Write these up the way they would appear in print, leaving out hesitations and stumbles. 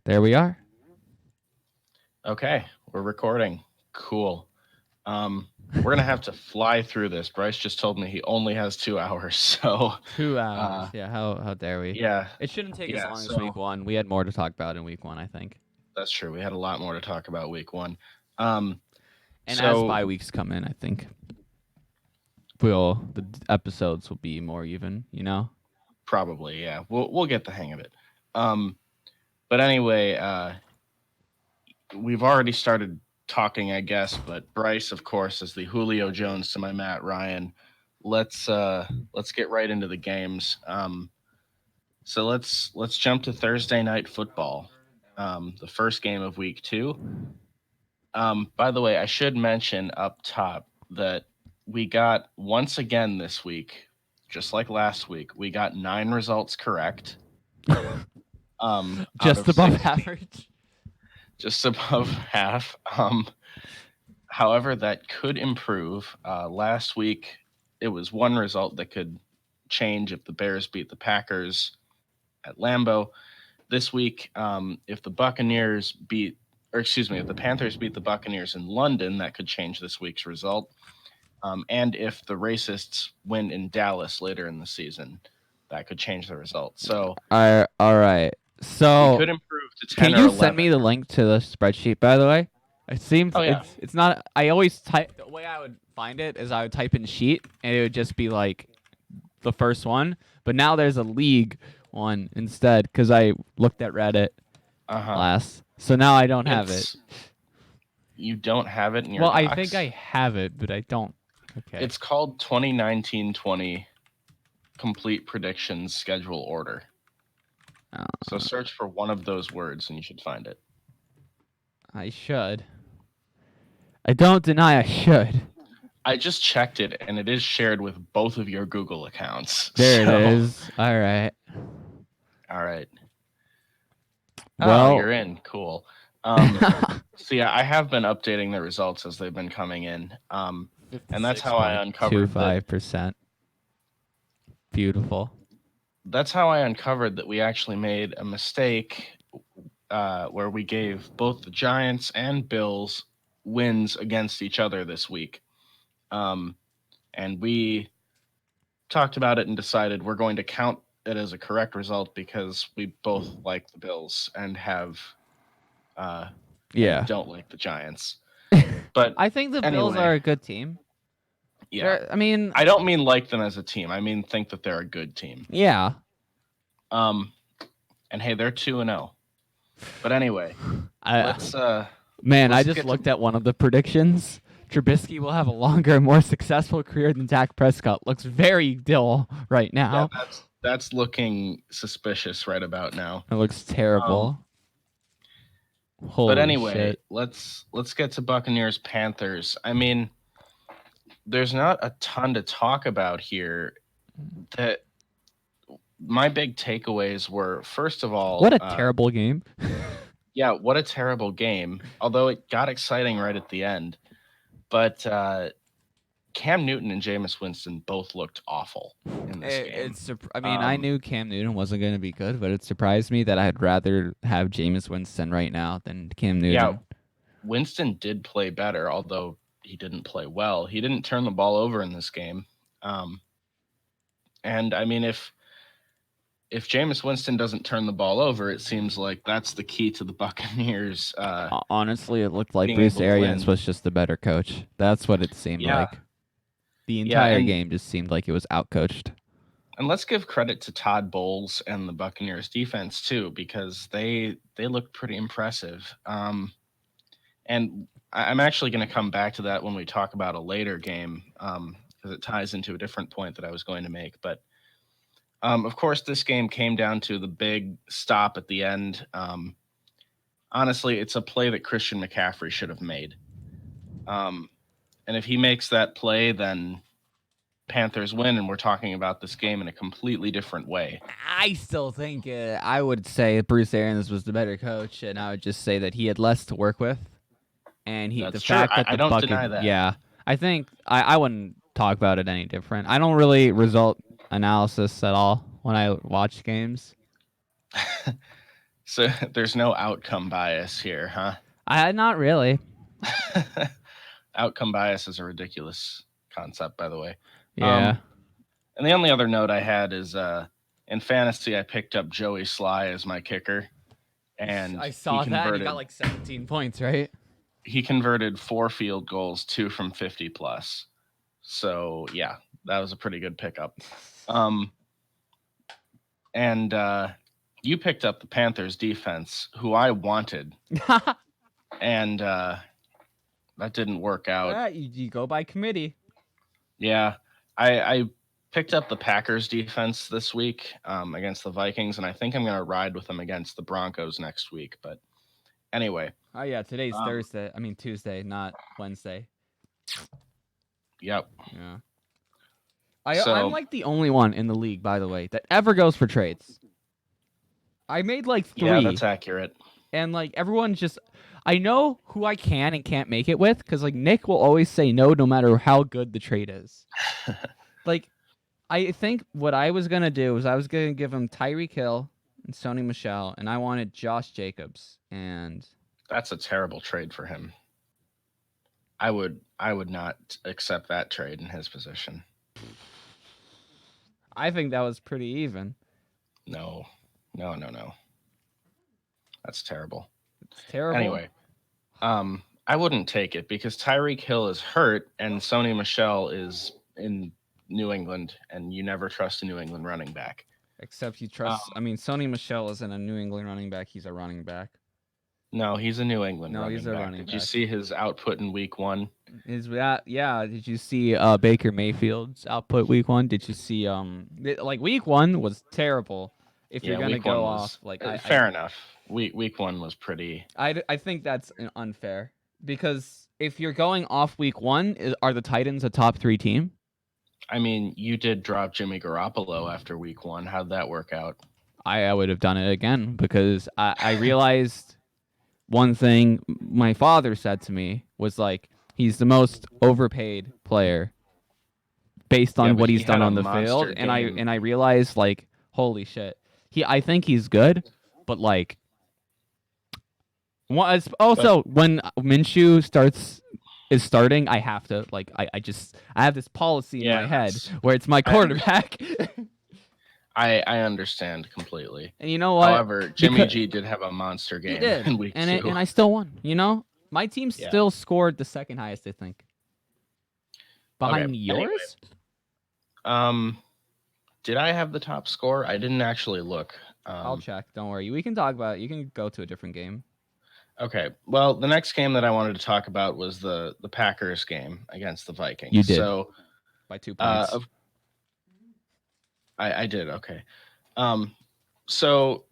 There we are. Okay, we're recording. Cool. We're gonna have to fly through this. Bryce just told me he only has 2 hours, so 2 hours. uh, Yeah, how dare we? yeah, It shouldn't take as yeah. long as So week one. We had more to talk about in week one, I think. that's true. We had a lot more to talk about week one. Um, And as so bye weeks come in, I think the episodes will be more even, probably, yeah. We'll get the hang of it. Um, but anyway, we've already started talking, I guess. But Bryce, of course, is the Julio Jones to my Matt Ryan. Let's get right into the games. So let's jump to Thursday night football, the first game of week two. By the way, I should mention up top that we got once again this week, just like last week, we got 9 results correct. Out Just of above 16, average. just above half. However, that could improve. Last week, it was one result that could change if the Bears beat the Packers at Lambeau. This week, if the Buccaneers beat, or excuse me, if the Panthers beat the Buccaneers in London, that could change this week's result. And if the racists win in Dallas later in the season, that could change the result. So All right. we So, could improve to 10 can or you send 11. me the link to the spreadsheet, by the way? It seems Oh, yeah. it's not. I always type the way I would find it is I would type in sheet and it would just be like the first one. But now there's a league one instead because I looked at Reddit last. So now I don't have it. You don't have it in your Well, docs? I think I have it, but I don't. Okay. It's called 2019-20 Complete Predictions Schedule Order. So search for one of those words and you should find it. I should. I don't deny I should. I just checked it and it is shared with both of your Google accounts. There it is. All right. All right. Well, oh, you're in. Cool. So yeah, I have been updating the results as they've been coming in. And that's how I uncovered that. 25%. Beautiful. That's how I uncovered that we actually made a mistake where we gave both the Giants and Bills wins against each other this week. And we talked about it and decided we're going to count it as a correct result because we both like the Bills and have don't like the Giants. But I think the Bills anyway, are a good team. Yeah. I mean, I don't mean like them as a team. I mean think that they're a good team. Yeah. And hey, they're 2-0. But anyway, let's Man, let's I just looked at one of the predictions. Trubisky will have a longer and more successful career than Dak Prescott. Looks very dull right now. Yeah, that's looking suspicious right about now. It looks terrible. Holy but anyway, shit. let's get to Buccaneers Panthers. I mean, there's not a ton to talk about here. That my big takeaways were, first of all, what a terrible game. Yeah, what a terrible game. Although it got exciting right at the end. But Cam Newton and Jameis Winston both looked awful in this game. I knew Cam Newton wasn't going to be good, but it surprised me that I'd rather have Jameis Winston right now than Cam Newton. Yeah, Winston did play better, although he didn't play well. He didn't turn the ball over in this game. And I mean, if Jameis Winston doesn't turn the ball over, it seems like that's the key to the Buccaneers. Honestly, it looked like Bruce Arians was just the better coach. That's what it seemed like. The entire game just seemed like it was outcoached. And let's give credit to Todd Bowles and the Buccaneers defense too, because they looked pretty impressive. And I'm actually going to come back to that when we talk about a later game, because it ties into a different point that I was going to make. But of course, this game came down to the big stop at the end. Honestly, it's a play that Christian McCaffrey should have made. And if he makes that play, then Panthers win, and we're talking about this game in a completely different way. I still think I would say Bruce Arians was the better coach, and I would just say that he had less to work with. And That's true. I don't deny that. Yeah, I think I wouldn't talk about it any different. I don't really result analysis at all when I watch games. So there's no outcome bias here, huh? Not really. Outcome bias is a ridiculous concept, by the way. Yeah. And the only other note I had is in fantasy, I picked up Joey Sly as my kicker, and I saw that. And he got like 17 points, right? he converted 4 field goals, 2 from 50 plus. So yeah, that was a pretty good pickup. And you picked up the Panthers defense, who I wanted, and that didn't work out. You go by committee. Yeah, I picked up the Packers defense this week against the Vikings, and I think I'm going to ride with them against the Broncos next week. But anyway. Oh yeah, today's Thursday. I mean Tuesday, not Wednesday. Yep. Yeah. I'm like the only one in the league, by the way, that ever goes for trades. I made like 3. Yeah, that's accurate. And like everyone's just, I know who I can and can't make it with, because like Nick will always say no matter how good the trade is. Like, I think what I was gonna do was I was gonna give him Tyreek Hill and Sony Michel, and I wanted Josh Jacobs, and that's a terrible trade for him. I would not accept that trade in his position. I think that was pretty even. No. That's terrible. It's terrible. Anyway, I wouldn't take it because Tyreek Hill is hurt and Sony Michel is in New England, and you never trust a New England running back. Except you trust. I mean, Sony Michel isn't a New England running back. He's a running back. No, he's a New England running back. No, he's a running back. Did back. you see his output in week 1? Yeah. Did you see Baker Mayfield's output week 1? Did you see like week 1 was terrible. If you're gonna go off, like fair enough. Week 1 was pretty. I think that's unfair, because if you're going off week 1, are the Titans a top 3 team? I mean, you did drop Jimmy Garoppolo after week 1. How'd that work out? I would have done it again, because I realized one thing my father said to me was like, he's the most overpaid player based on what he's done on the field, and I realized, like, holy shit, I think he's good, but like, also when Minshew is starting, I have to like, I have this policy in my head where it's my quarterback. I understand completely. And you know what? However, Jimmy G did have a monster game in week 2. And I still won. You know, my team still scored the second highest, I think. Behind yours? Anyway. Did I have the top score? I didn't actually look. I'll check. Don't worry. We can talk about it. You can go to a different game. Okay. Well, the next game that I wanted to talk about was the Packers game against the Vikings. You did. So, by 2 points. I did. Okay. So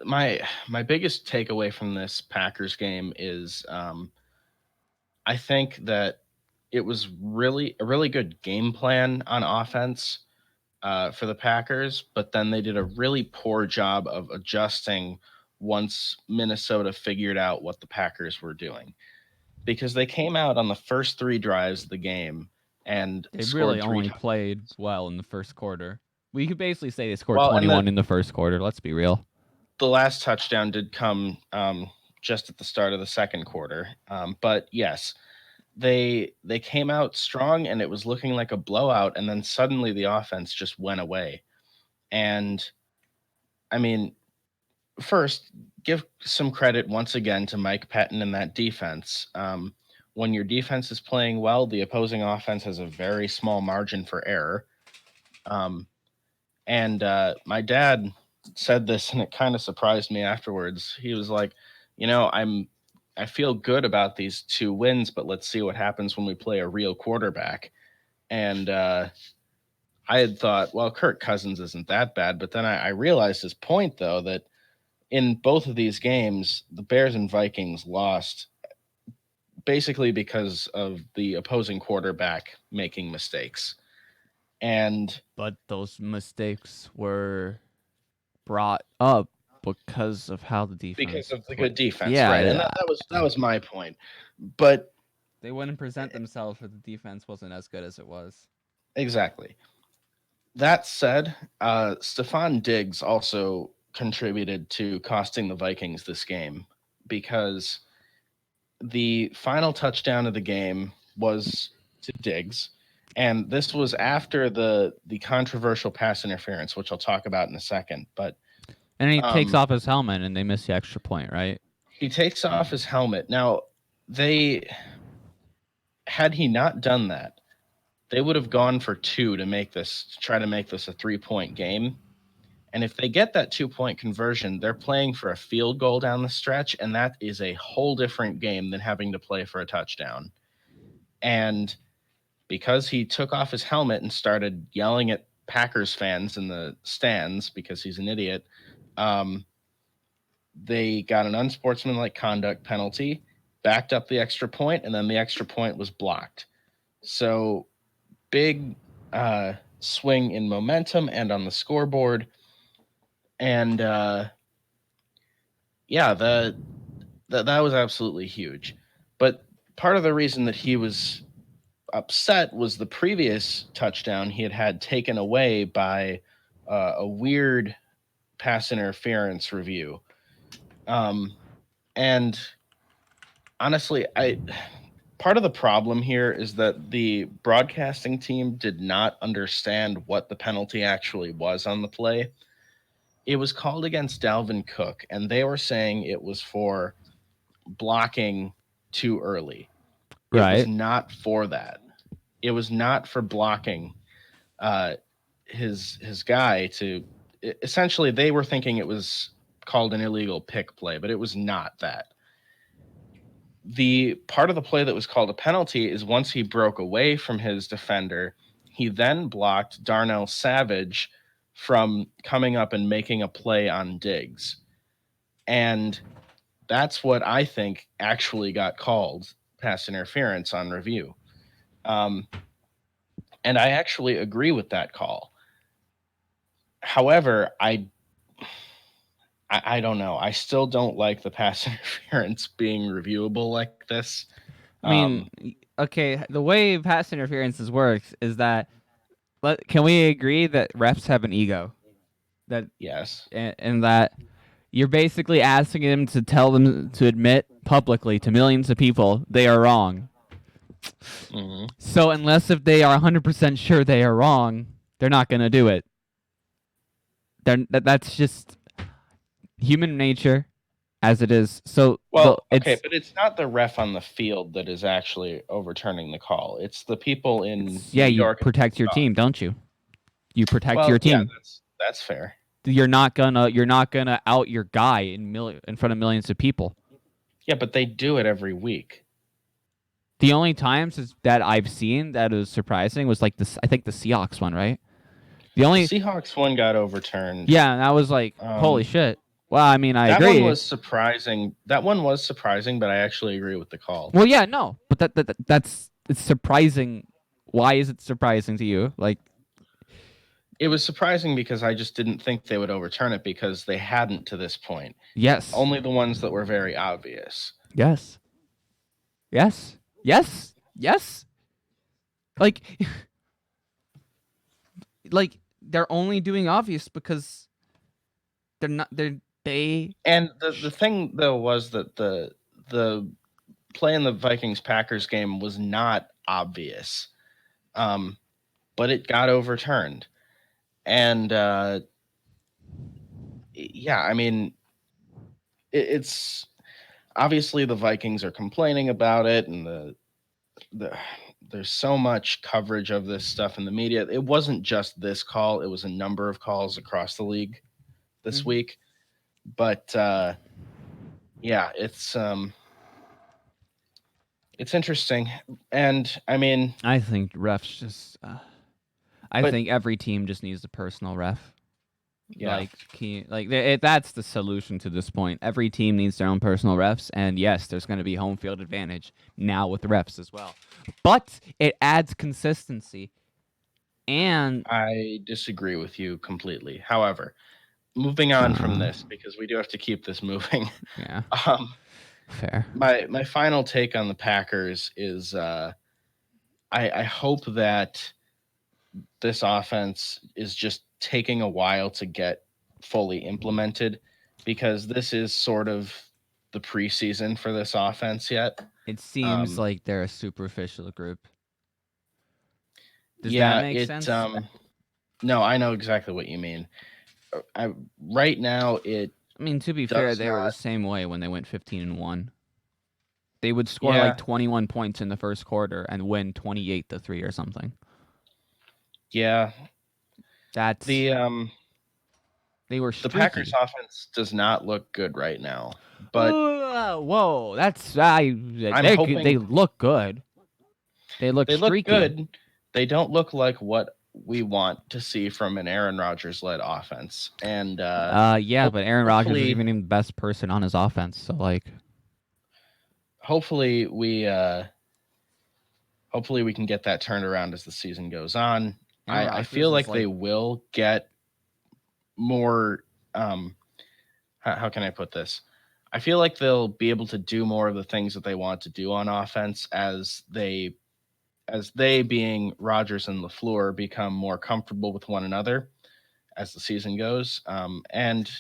my biggest takeaway from this Packers game is I think that it was a really good game plan on offense for the Packers, but then they did a really poor job of adjusting once Minnesota figured out what the Packers were doing, because they came out on the first 3 drives of the game and they really only played well in the first quarter. We could basically say they scored 21 in the first quarter. Let's be real. The last touchdown did come just at the start of the second quarter, but yes, they came out strong and it was looking like a blowout, and then suddenly the offense just went away. And I mean, first, give some credit once again to Mike Pettin and that defense. When your defense is playing well, the opposing offense has a very small margin for error. And my dad said this, and it kind of surprised me afterwards. He was like, you know, I feel good about these 2 wins, but let's see what happens when we play a real quarterback. And I had thought, well, Kirk Cousins isn't that bad. But then I realized his point, though, that in both of these games, the Bears and Vikings lost basically because of the opposing quarterback making mistakes. But those mistakes were brought up because of how the defense, because of the good defense, right? And that was my point. But they wouldn't present themselves if the defense wasn't as good as it was. Exactly. That said, Stephon Diggs also contributed to costing the Vikings this game, because the final touchdown of the game was to Diggs, and this was after the controversial pass interference, which I'll talk about in a second. But And he takes off his helmet, and they miss the extra point, right? he takes off his helmet. Now, they had he not done that, they would have gone for two to try to make this a 3-point game. And if they get that 2-point conversion, they're playing for a field goal down the stretch, and that is a whole different game than having to play for a touchdown. And because he took off his helmet and started yelling at Packers fans in the stands because he's an idiot, they got an unsportsmanlike conduct penalty, backed up the extra point, and then the extra point was blocked. So big swing in momentum and on the scoreboard. And yeah, that was absolutely huge. But part of the reason that he was upset was the previous touchdown he had taken away by a weird pass interference review. And honestly, part of the problem here is that the broadcasting team did not understand what the penalty actually was on the play. It was called against Dalvin Cook, and they were saying it was for blocking too early. It was not for that. It was not for blocking his guy to. Essentially, they were thinking it was called an illegal pick play, but it was not that. The part of the play that was called a penalty is once he broke away from his defender, he then blocked Darnell Savage from coming up and making a play on Diggs. And that's what I think actually got called pass interference on review. And I actually agree with that call. However, I don't know. I still don't like the pass interference being reviewable like this. I mean, okay, the way pass interferences works is that can we agree that refs have an ego? That yes, and that you're basically asking them to tell them to admit publicly to millions of people they are wrong. Mm-hmm. So unless if they are 100% sure they are wrong, they're not going to do it. That's just human nature as it is. So but it's not the ref on the field that is actually overturning the call. It's the people in New York. You protect your team, don't you? You protect your team. Yeah, that's fair. You're not gonna out your guy in front of millions of people. Yeah, but they do it every week. The only times that I've seen that was surprising was like this. I think the Seahawks one, right? The Seahawks one got overturned. Yeah, and I was like, holy shit. Well, I mean, I agree. That one was surprising. But I actually agree with the call. Well, yeah, no, but it's surprising. Why is it surprising to you? Like, it was surprising because I just didn't think they would overturn it because they hadn't to this point. Yes. Only the ones that were very obvious. Yes. Yes. Yes. Yes. Like they're only doing obvious because they're not. And the thing though was that the play in the Vikings-Packers game was not obvious, but it got overturned. And yeah, I mean, it's obviously the Vikings are complaining about it, and there's so much coverage of this stuff in the media. It wasn't just this call; it was a number of calls across the league this week. But yeah, it's interesting, and I mean, I think refs just. I think every team just needs a personal ref. Yeah. That's the solution to this point. Every team needs their own personal refs, and yes, there's going to be home field advantage now with the refs as well. But it adds consistency. And I disagree with you completely. However, moving on from this, because we do have to keep this moving. Yeah. Fair. My final take on the Packers is I hope that this offense is just taking a while to get fully implemented, because this is sort of the preseason for this offense yet. It seems like they're a superficial group. Does that Yeah, make it sense? no, I know exactly what you mean. Right now it I mean, to be fair, does they were the not. same way when they went 15-1. They would score Yeah, like 21 points in the first quarter and win 28-3 or something. yeah. That's The they were the Packers streaky. offense does not look good right now, but Whoa, that's I'm they hoping look good. They look they look streaky. good. They don't look like what we want to see from an Aaron Rodgers led offense. And Yeah, but Aaron Rodgers is hopefully, even the best person on his offense. So like, hopefully we can get that turned around as the season goes on. Aaron I feel Rodgers is like like they will get more. How can I put this? I feel like they'll be able to do more of the things that they want to do on offense as they being Rodgers and LaFleur become more comfortable with one another as the season goes. And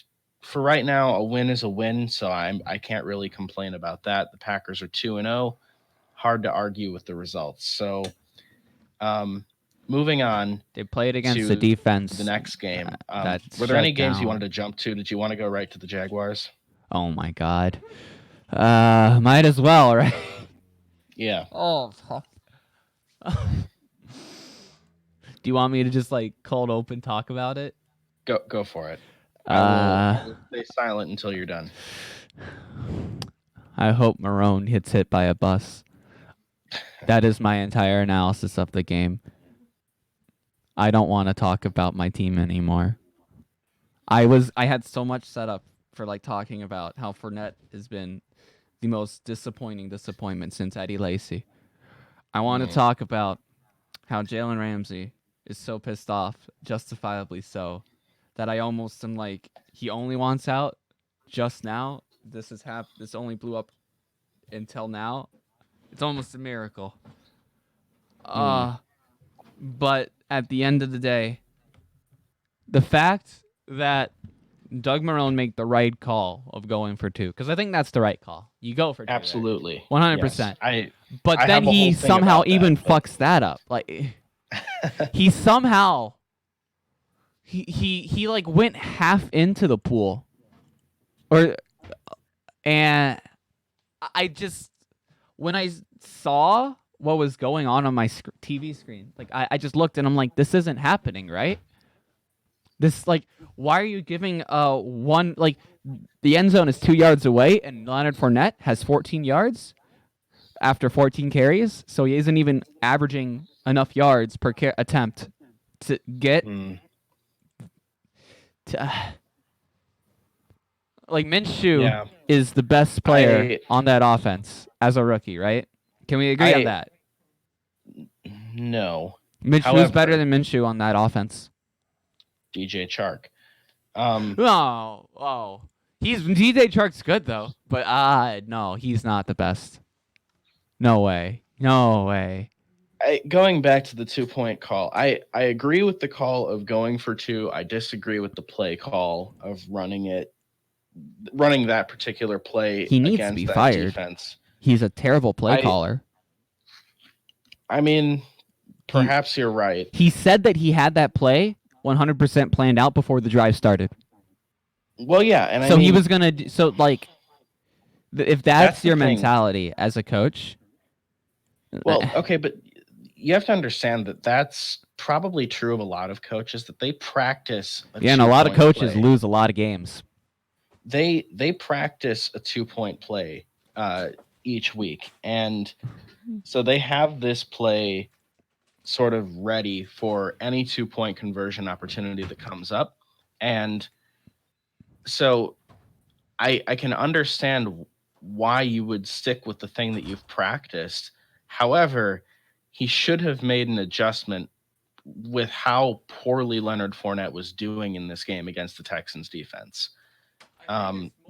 for right now, a win is a win, so I can't really complain about that. The Packers are 2-0. Hard to argue with the results. So, moving on they played against the to defense the next game. that Were there any shut games you wanted down. to jump to? Did you want to go right to the Jaguars? Oh my god. Might as well, right? Yeah, Oh fuck. Do you want me to just like cold open talk about it? go for it. I Uh, will stay silent until you're done. I hope Marone gets hit by a bus. That is my entire analysis of the game. I don't want to talk about my team anymore. I had so much set up for like talking about how Fournette has been the most disappointing disappointment since Eddie Lacy. I want to talk about how Jalen Ramsey is so pissed off, justifiably so, that I almost am like, he only wants out just now. This only blew up until now. It's almost a miracle. But at the end of the day, the fact that Doug Marone made the right call of going for 2, because I think that's the right call. You go for 2 Absolutely. there. 100%. Yes. But I then have a whole he thing somehow about that, even but- fucks that up. Like he somehow he like went half into the pool. And I just, when I saw what was going on my TV screen, like I just looked and I'm like, this isn't happening, right? This, like, why are you giving one, like, the end zone is 2 yards away and Leonard Fournette has 14 yards after 14 carries, so he isn't even averaging enough yards per attempt to get to, like, Minshew is the best player on that offense as a rookie, right? Can we agree on that? No. Minshew's better than Minshew on that offense. DJ Chark. DJ Chark's good though, but no, he's not the best. No way. Going back to the 2-point call, I agree with the call of going for 2. I disagree with the play call of running that particular play. He needs against to be that fired. Defense. He's a terrible play caller. I mean, perhaps you're right. He said that he had that play 100% planned out before the drive started. Well, yeah, and so he was gonna like, if that's your mentality as a coach. Well, okay, but you have to understand that that's probably true of a lot of coaches, that they practice. And a lot of coaches lose a lot of games. They practice a 2-point play each week, and so they have this play sort of ready for any 2-point conversion opportunity that comes up. And so I can understand why you would stick with the thing that you've practiced. However, he should have made an adjustment with how poorly Leonard Fournette was doing in this game against the Texans defense.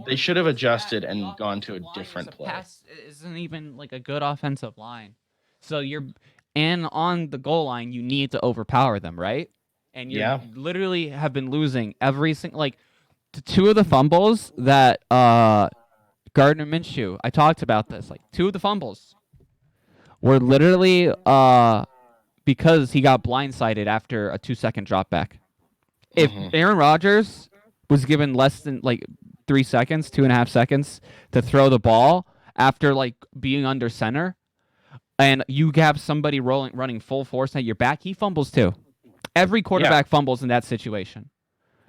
They should have adjusted and gone to a different play. Pass isn't even like a good offensive line. So and on the goal line, you need to overpower them, right? And you literally have been losing every single, like, two of the fumbles that Gardner Minshew, I talked about this. Like, two of the fumbles were literally because he got blindsided after a 2-second drop back. If Aaron Rodgers was given less than like 3 seconds, 2.5 seconds to throw the ball after like being under center, and you have somebody running full force at your back, he fumbles too. Every quarterback fumbles in that situation.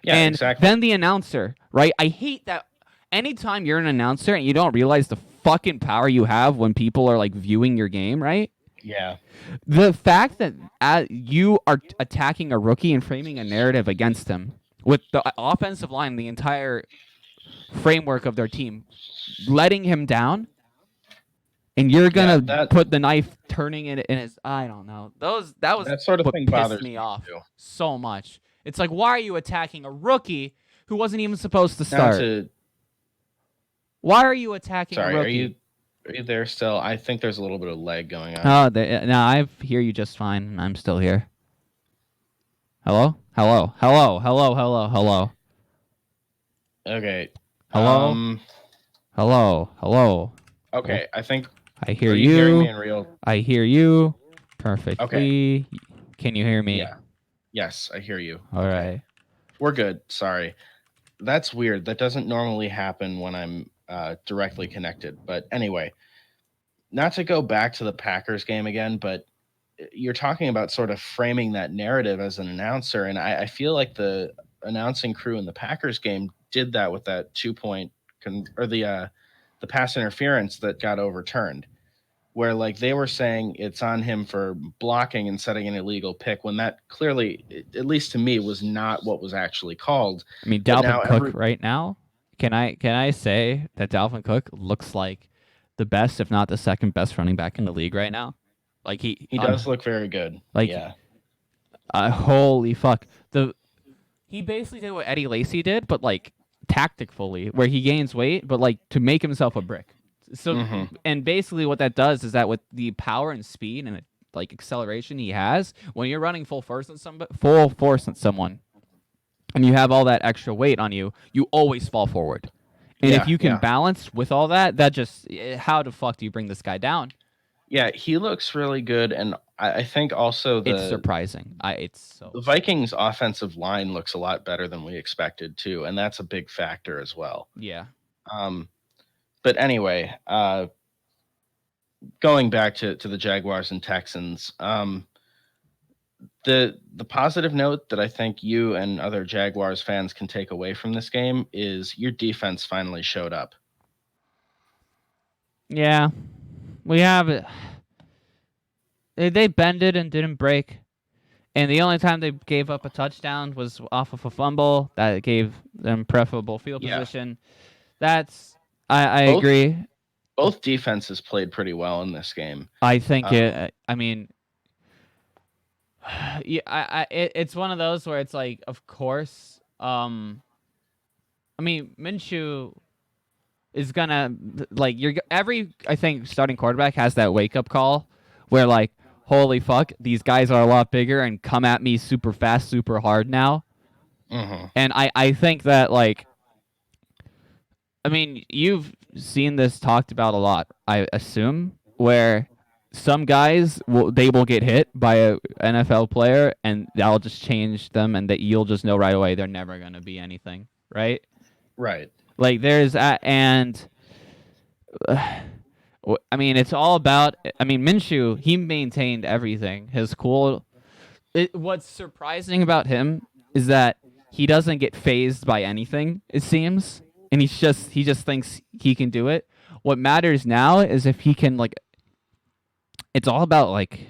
Yeah, and exactly. then the announcer, right? I hate that anytime you're an announcer and you don't realize the fucking power you have when people are like viewing your game, right? Yeah. The fact that you are attacking a rookie and framing a narrative against him with the offensive line, the entire framework of their team, letting him down, and you're gonna put the knife turning it in his. I don't know. That sort of what thing pissed bothers me me off too. so much. It's like, why are you attacking a rookie who wasn't even supposed to start? Why are you attacking a rookie? Are you there still? I think there's a little bit of lag going on. Oh, no, I hear you just fine. I'm still here. Hello? Hello? Hello? Hello? Hello? Hello? Okay. Hello? Hello? Hello? Okay, I think. I hear you. Hearing me in real? I hear you perfectly. Okay. Can you hear me? Yeah. Yes, I hear you. All right. We're good. Sorry. That's weird. That doesn't normally happen when I'm directly connected. But anyway, not to go back to the Packers game again, but you're talking about sort of framing that narrative as an announcer, and I feel like the announcing crew in the Packers game did that with that 2-point or the pass interference that got overturned, where like they were saying it's on him for blocking and setting an illegal pick when that clearly, at least to me, was not what was actually called. I mean, Dalvin Cook right now. Can I say that Dalvin Cook looks like the best, if not the second best running back in the league right now? Like he does look very good. Like, yeah. Holy fuck. He basically did what Eddie Lacy did, but like tactically, where he gains weight, but like to make himself a brick. So and basically what that does is that with the power and speed and like acceleration he has, when you're running full force on someone, and you have all that extra weight on you, you always fall forward. And if you can balance with all that, just how the fuck do you bring this guy down? Yeah, he looks really good, and I think also it's surprising. The Vikings' offensive line looks a lot better than we expected too, and that's a big factor as well. Yeah. But anyway, going back to the Jaguars and Texans, the positive note that I think you and other Jaguars fans can take away from this game is your defense finally showed up. Yeah. We have it. They bended and didn't break. And the only time they gave up a touchdown was off of a fumble that gave them preferable field position. That's I agree. Both defenses played pretty well in this game. I think I mean, yeah, it's one of those where it's like, of course. I mean, Minshew is gonna like I think starting quarterback has that wake up call where like, holy fuck, these guys are a lot bigger and come at me super fast, super hard now. And I think that like, I mean, you've seen this talked about a lot, I assume, where some guys will get hit by an NFL player and that'll just change them, and that you'll just know right away they're never gonna be anything, right? Right. Like there's and I mean, it's all about. I mean, Minshew, he maintained everything. His cool. What's surprising about him is that he doesn't get phased by anything. It seems, and he just thinks he can do it. What matters now is if he can like. It's all about like,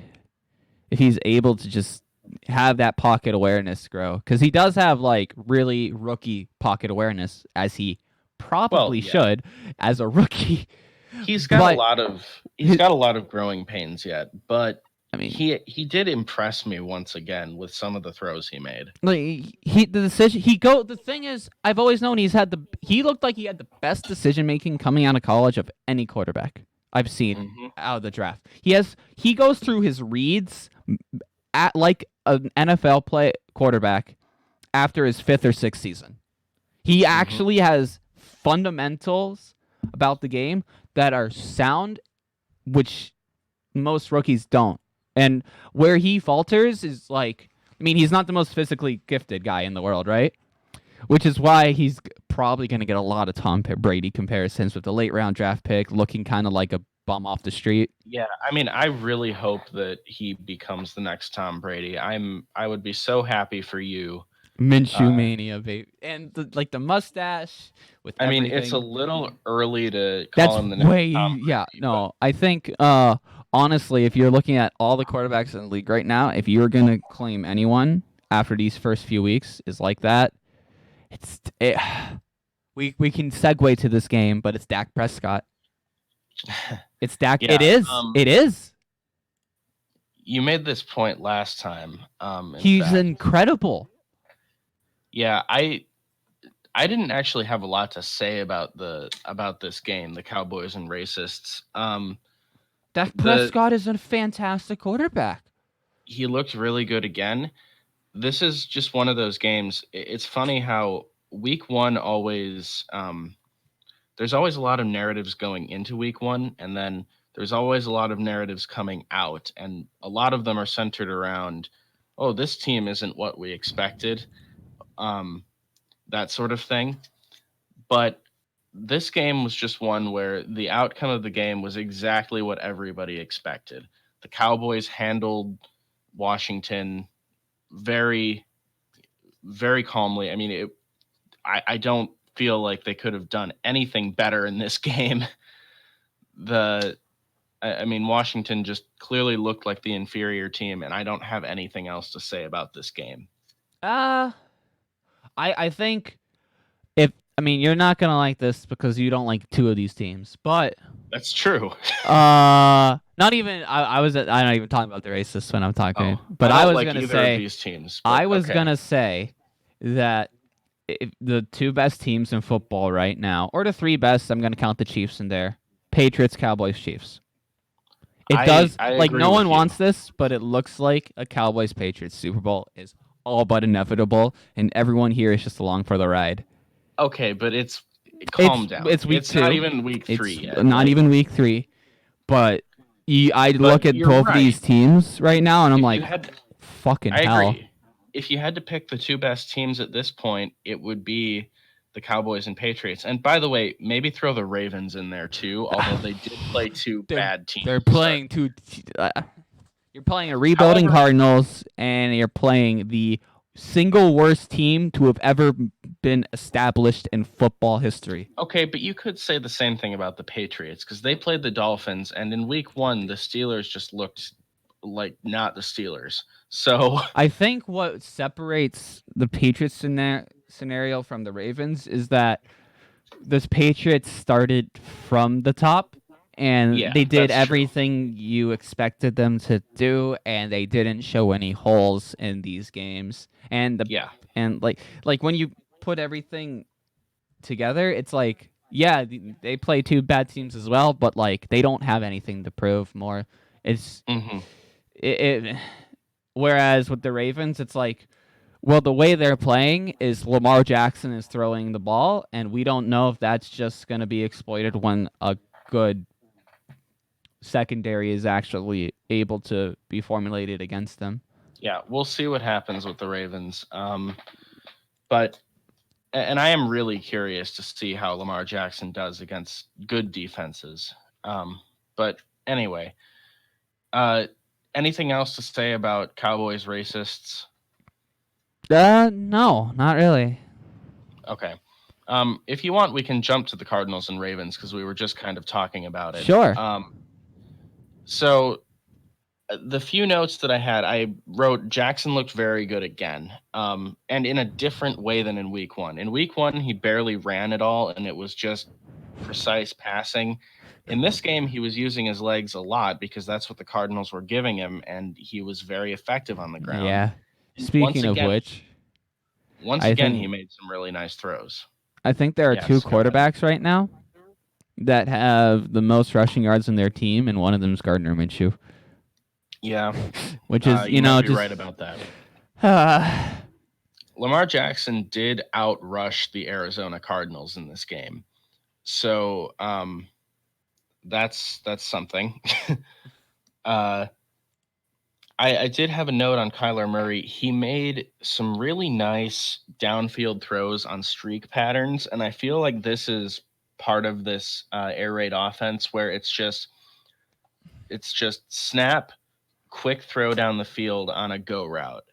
if he's able to just have that pocket awareness grow, because he does have like really rookie pocket awareness, as he probably should as a rookie. He's got a lot of growing pains yet, but I mean, he did impress me once again with some of the throws he made. Like the thing is, I've always known he looked like he had the best decision making coming out of college of any quarterback I've seen out of the draft. He goes through his reads at like an NFL quarterback after his 5th or 6th season. He Hmm. actually has fundamentals about the game that are sound, which most rookies don't. And where he falters is like, I mean, he's not the most physically gifted guy in the world, right? Which is why he's probably going to get a lot of Tom Brady comparisons with the late round draft pick, looking kind of like a bum off the street. Yeah, I mean, I really hope that he becomes the next Tom Brady. I would be so happy for you. Minshew Uh, mania, baby, and like the mustache with I mean, it's a everything. little early to call That's him the next way Tom yeah. Brady, but No, I think honestly, if you're looking at all the quarterbacks in the league right now, if you're gonna claim anyone after these first few weeks is like that, it. We can segue to this game, but it's Dak Prescott. It's Dak. It yeah, is. It is. you made this point last time. In He's fact, incredible. yeah, I didn't actually have a lot to say about this game, the Cowboys and racists. Dak The Prescott is a fantastic quarterback. He looked really good again. This is just one of those games. It's funny how week one always there's always a lot of narratives going into week one, and then there's always a lot of narratives coming out, and a lot of them are centered around, oh, this team isn't what we expected, um, that sort of thing. But this game was just one where the outcome of the game was exactly what everybody expected. The Cowboys handled Washington very, very calmly. I mean, I don't feel like they could have done anything better in this game. The I mean, Washington just clearly looked like the inferior team, and I don't have anything else to say about this game. Uh I think if I mean you're not gonna like this because you don't like two of these teams, but That's true. not even I'm not even talking about the racists when I'm talking, Oh, but I I don't was like gonna either of say these teams, I but was okay. gonna say that if the two best teams in football right now, or the three best, I'm gonna count the Chiefs in there. Patriots, Cowboys, Chiefs. It does I like agree no one with you. wants this, but it looks like a Cowboys Patriots Super Bowl is all but inevitable, and everyone here is just along for the ride. Okay, but it's calm down. It's week It's not two. even week three It's yet. not Like, even week three, but I but look at you're both of right. these teams right now, and I'm If you like, had, fucking I hell. agree. If you had to pick the two best teams at this point, it would be the Cowboys and Patriots. And by the way, maybe throw the Ravens in there too, although they did play two they're bad teams they're to start. playing two. You're playing a rebuilding However, Cardinals, and you're playing the single worst team to have ever been established in football history. okay, but you could say the same thing about the Patriots because they played the Dolphins, and in week one, the Steelers just looked like not the Steelers. So, I think what separates the Patriots scenario from the Ravens is that this Patriots started from the top and yeah, they did that's true. everything you expected them to do and they didn't show any holes in these games. Yeah. And like when you put everything together, it's like yeah, they play two bad teams as well, but like they don't have anything to prove more. It's Hmm. it whereas with the Ravens, it's like well, the way they're playing is Lamar Jackson is throwing the ball, and we don't know if that's just going to be exploited when a good secondary is actually able to be formulated against them. Yeah, we'll see what happens with the Ravens. But and I am really curious to see how Lamar Jackson does against good defenses. But anyway, uh, anything else to say about Cowboys racists? No, not really. Okay. If you want, we can jump to the Cardinals and Ravens because we were just kind of talking about it. Sure. So the few notes that I had, I wrote Jackson looked very good again, and in a different way than in week one. In week one, he barely ran at all, and it was just precise passing. In this game, he was using his legs a lot because that's what the Cardinals were giving him, and he was very effective on the ground. Yeah. And once Speaking of again, which, once I again, he think made some really nice throws. I think there are two Yes, go ahead. quarterbacks right now that have the most rushing yards in their team, and one of them is Gardner Minshew, Yeah, which is you might be just right about that. uh, Lamar Jackson did outrush the Arizona Cardinals in this game. So that's something. uh, I did have a note on Kyler Murray. He made some really nice downfield throws on streak patterns, and I feel like this is part of this air raid offense where it's just snap, quick throw down the field on a go route,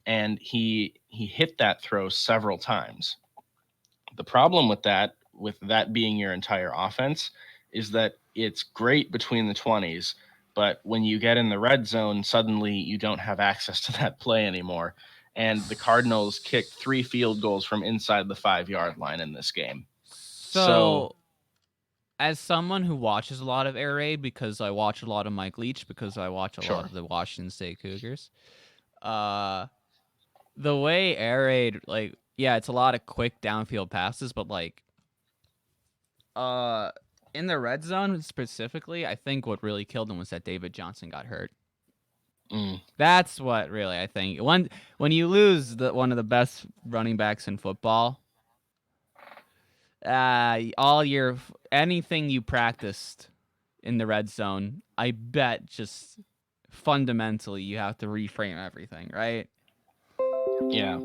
and he hit that throw several times. The problem with that being your entire offense, is that it's great between the 20s, but when you get in the red zone, suddenly you don't have access to that play anymore. And the Cardinals kicked 3 field goals from inside the 5-yard line in this game. So, So, as someone who watches a lot of air raid, because I watch a lot of Mike Leach, because I watch a lot sure. of the Washington State Cougars, uh, the way air raid, like, yeah, it's a lot of quick downfield passes, but like, uh, in the red zone specifically, I think what really killed him was that David Johnson got hurt. Mm, That's what really I think. When you lose one of the best running backs in football, all your anything you practiced in the red zone, I bet just fundamentally you have to reframe everything, right? yeah.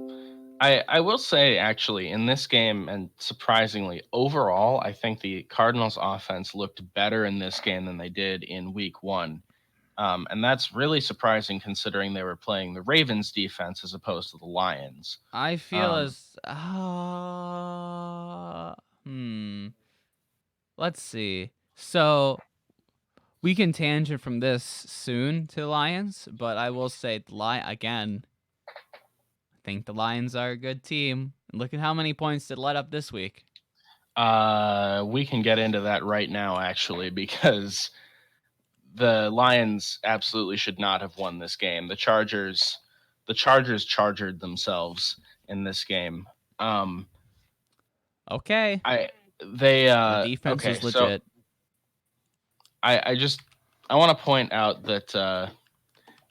I will say, actually, in this game, and surprisingly, overall, I think the Cardinals offense looked better in this game than they did in week one. And that's really surprising considering they were playing the Ravens defense as opposed to the Lions. I feel Um, as let's see. So we can tangent from this soon to the Lions, but I will say again. I think the Lions are a good team. And look at how many points they let up this week. we can get into that right now, actually, because the Lions absolutely should not have won this game. The Chargers chargered themselves in this game. Um, Okay, I they their defense okay, is so legit. I want to point out that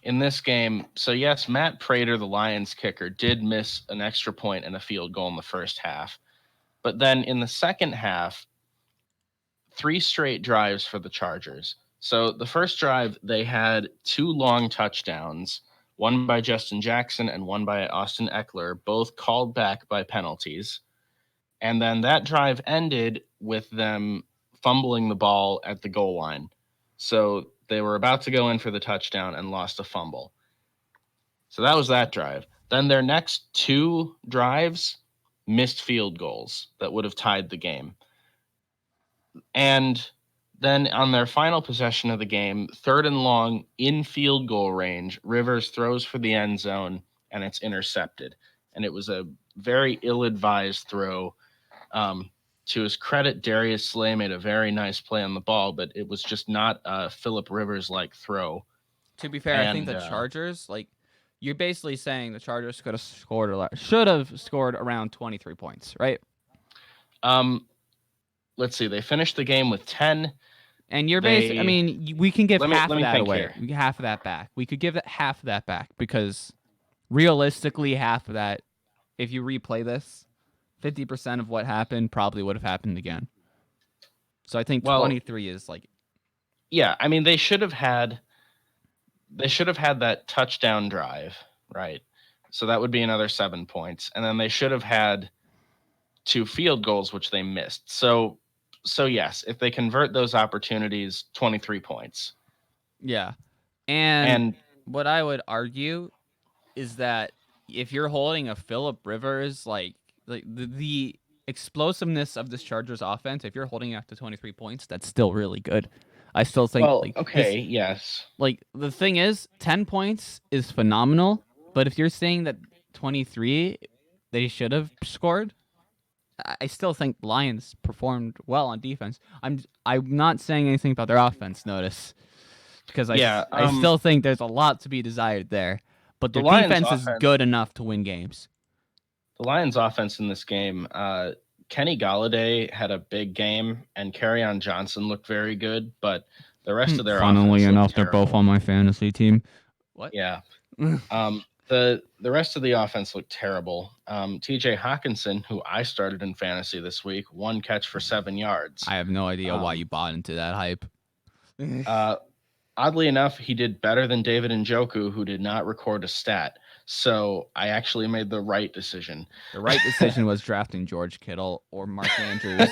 in this game, so yes, Matt Prater, the Lions kicker, did miss an extra point and a field goal in the first half. But then in the second half, 3 straight drives for the Chargers. So the first drive, they had 2 long touchdowns, one by Justin Jackson and one by Austin Eckler, both called back by penalties. And then that drive ended with them fumbling the ball at the goal line. So they were about to go in for the touchdown and lost a fumble. So that was that drive. Then their next 2 drives, missed field goals that would have tied the game. And then on their final possession of the game, 3rd and long in field goal range, Rivers throws for the end zone and it's intercepted. And it was a very ill advised throw. To his credit, Darius Slay made a very nice play on the ball, but it was just not a Philip Rivers like throw. To be fair, I think And the Chargers, like, you're basically saying the Chargers should have scored around 23 points, right? um, let's see, they finished the game with 10. And you're basically, I They mean, we can give half let of me that think away, here. half of that back. We could give half of that back because realistically, half of that, if you replay this, 50% of what happened probably would have happened again. So I think Well, 23 is like, yeah, I mean they should have had that touchdown drive, right? So that would be another 7 points, and then they should have had 2 field goals, which they missed. So yes, if they convert those opportunities, 23 points. yeah. And And what I would argue is that if you're holding a Philip Rivers, like the explosiveness of this Chargers offense, if you're holding it up to 23 points, that's still really good. I still think well, like okay, this, yes. like the thing is, 10 points is phenomenal, but if you're saying that 23 they should have scored, I still think Lions performed well on defense. I'm not saying anything about their offense, notice, because Yeah, I still think there's a lot to be desired there. But the their Lions defense is offense good enough to win games. the Lions offense in this game, Kenny Galladay had a big game and Kerryon Johnson looked very good, but the rest of their Funnily offense looked enough, they're both terrible. on my fantasy team. What? Yeah. Um, The rest of the offense looked terrible. T.J. Hawkinson, who I started in fantasy this week, 1 catch for 7 yards. I have no idea why you bought into that hype. Uh, Oddly enough, he did better than David Njoku, who did not record a stat. So I actually made the right decision. The right decision was drafting George Kittle or Mark Andrews.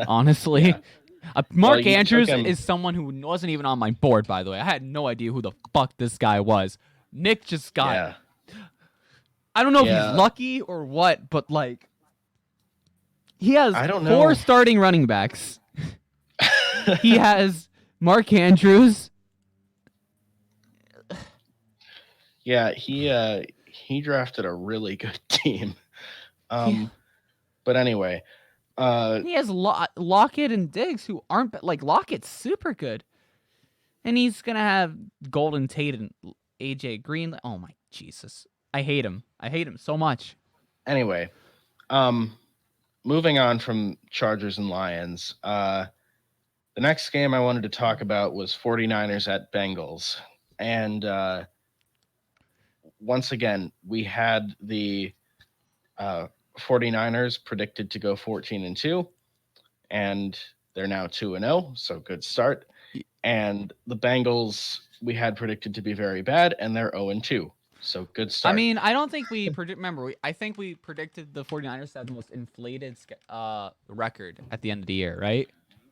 Honestly, Yeah. Mark you Andrews took him- is someone who wasn't even on my board, by the way. I had no idea who the fuck this guy was. Nick just got. Yeah. I don't know if Yeah. he's lucky or what, but like, he has I don't 4 know. starting running backs. He has Mark Andrews. Yeah, he drafted a really good team. But anyway, He has Lockett and Diggs, who aren't like Lockett's super good, and he's gonna have Golden Tate and AJ Green. Oh my Jesus, I hate him. I hate him so much. anyway, moving on from Chargers and Lions, the next game I wanted to talk about was 49ers at Bengals. And once again, we had the 49ers predicted to go 14-2, and they're now 2-0, so good start. And the Bengals we had predicted to be very bad, and they're 0-2. So good start. I mean, I don't think we remember. I think we predicted the 49ers to have the most inflated record at the end of the year, right?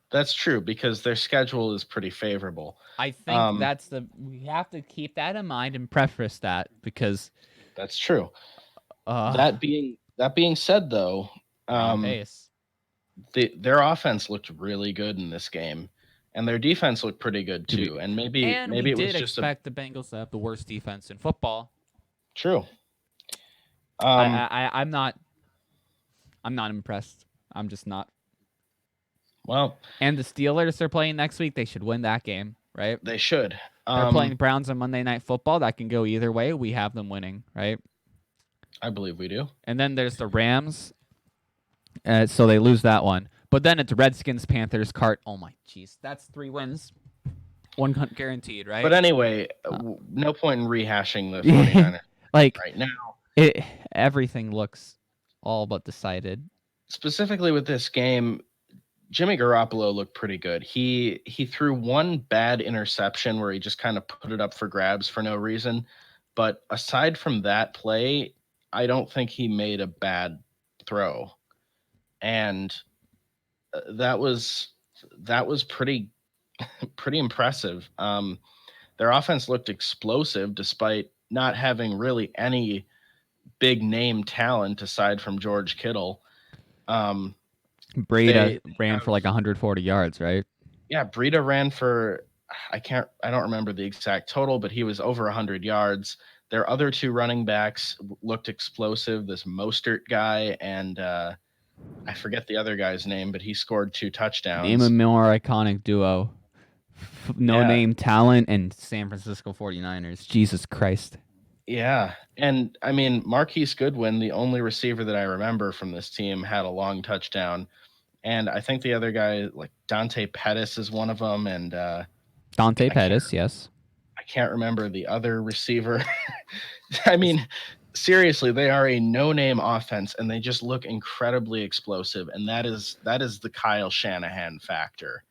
That's true because their schedule is pretty favorable. I think we have to keep that in mind and preface that because That's true. uh, That being said, though, pace. their offense looked really good in this game, and their defense looked pretty good too. And maybe we it was did just expect the Bengals to have the worst defense in football. true. I'm not impressed. I'm just not. Well, and the Steelers are playing next week. They should win that game, right? they should. They're playing the Browns on Monday Night Football. That can go either way. We have them winning, right? I believe we do. And then there's the Rams. So they lose that one. But then it's Redskins, Panthers, Oh my jeez. That's 3 wins. 1 guaranteed, right? But anyway, no point in rehashing the 49ers like right now. Everything looks all but decided. Specifically with this game, Jimmy Garoppolo looked pretty good. He threw 1 bad interception where he just kind of put it up for grabs for no reason. But aside from that play, I don't think he made a bad throw. And that was pretty impressive. Their offense looked explosive despite not having really any big name talent aside from George Kittle. Breida ran for like 140 yards, right? Yeah, Breida ran for I don't remember the exact total, but he was over 100 yards. Their other 2 running backs looked explosive. This Mostert guy and I forget the other guy's name, but he scored 2 touchdowns. Name a more iconic duo. No-name talent and San Francisco 49ers. Jesus Christ. Yeah. And I mean, Marquise Goodwin, the only receiver that I remember from this team, had a long touchdown. And I think the other guy, like Dante Pettis, is one of them. And Dante Pettis, yes. I can't remember the other receiver. I mean, seriously, they are a no-name offense, and they just look incredibly explosive. And that is the Kyle Shanahan factor.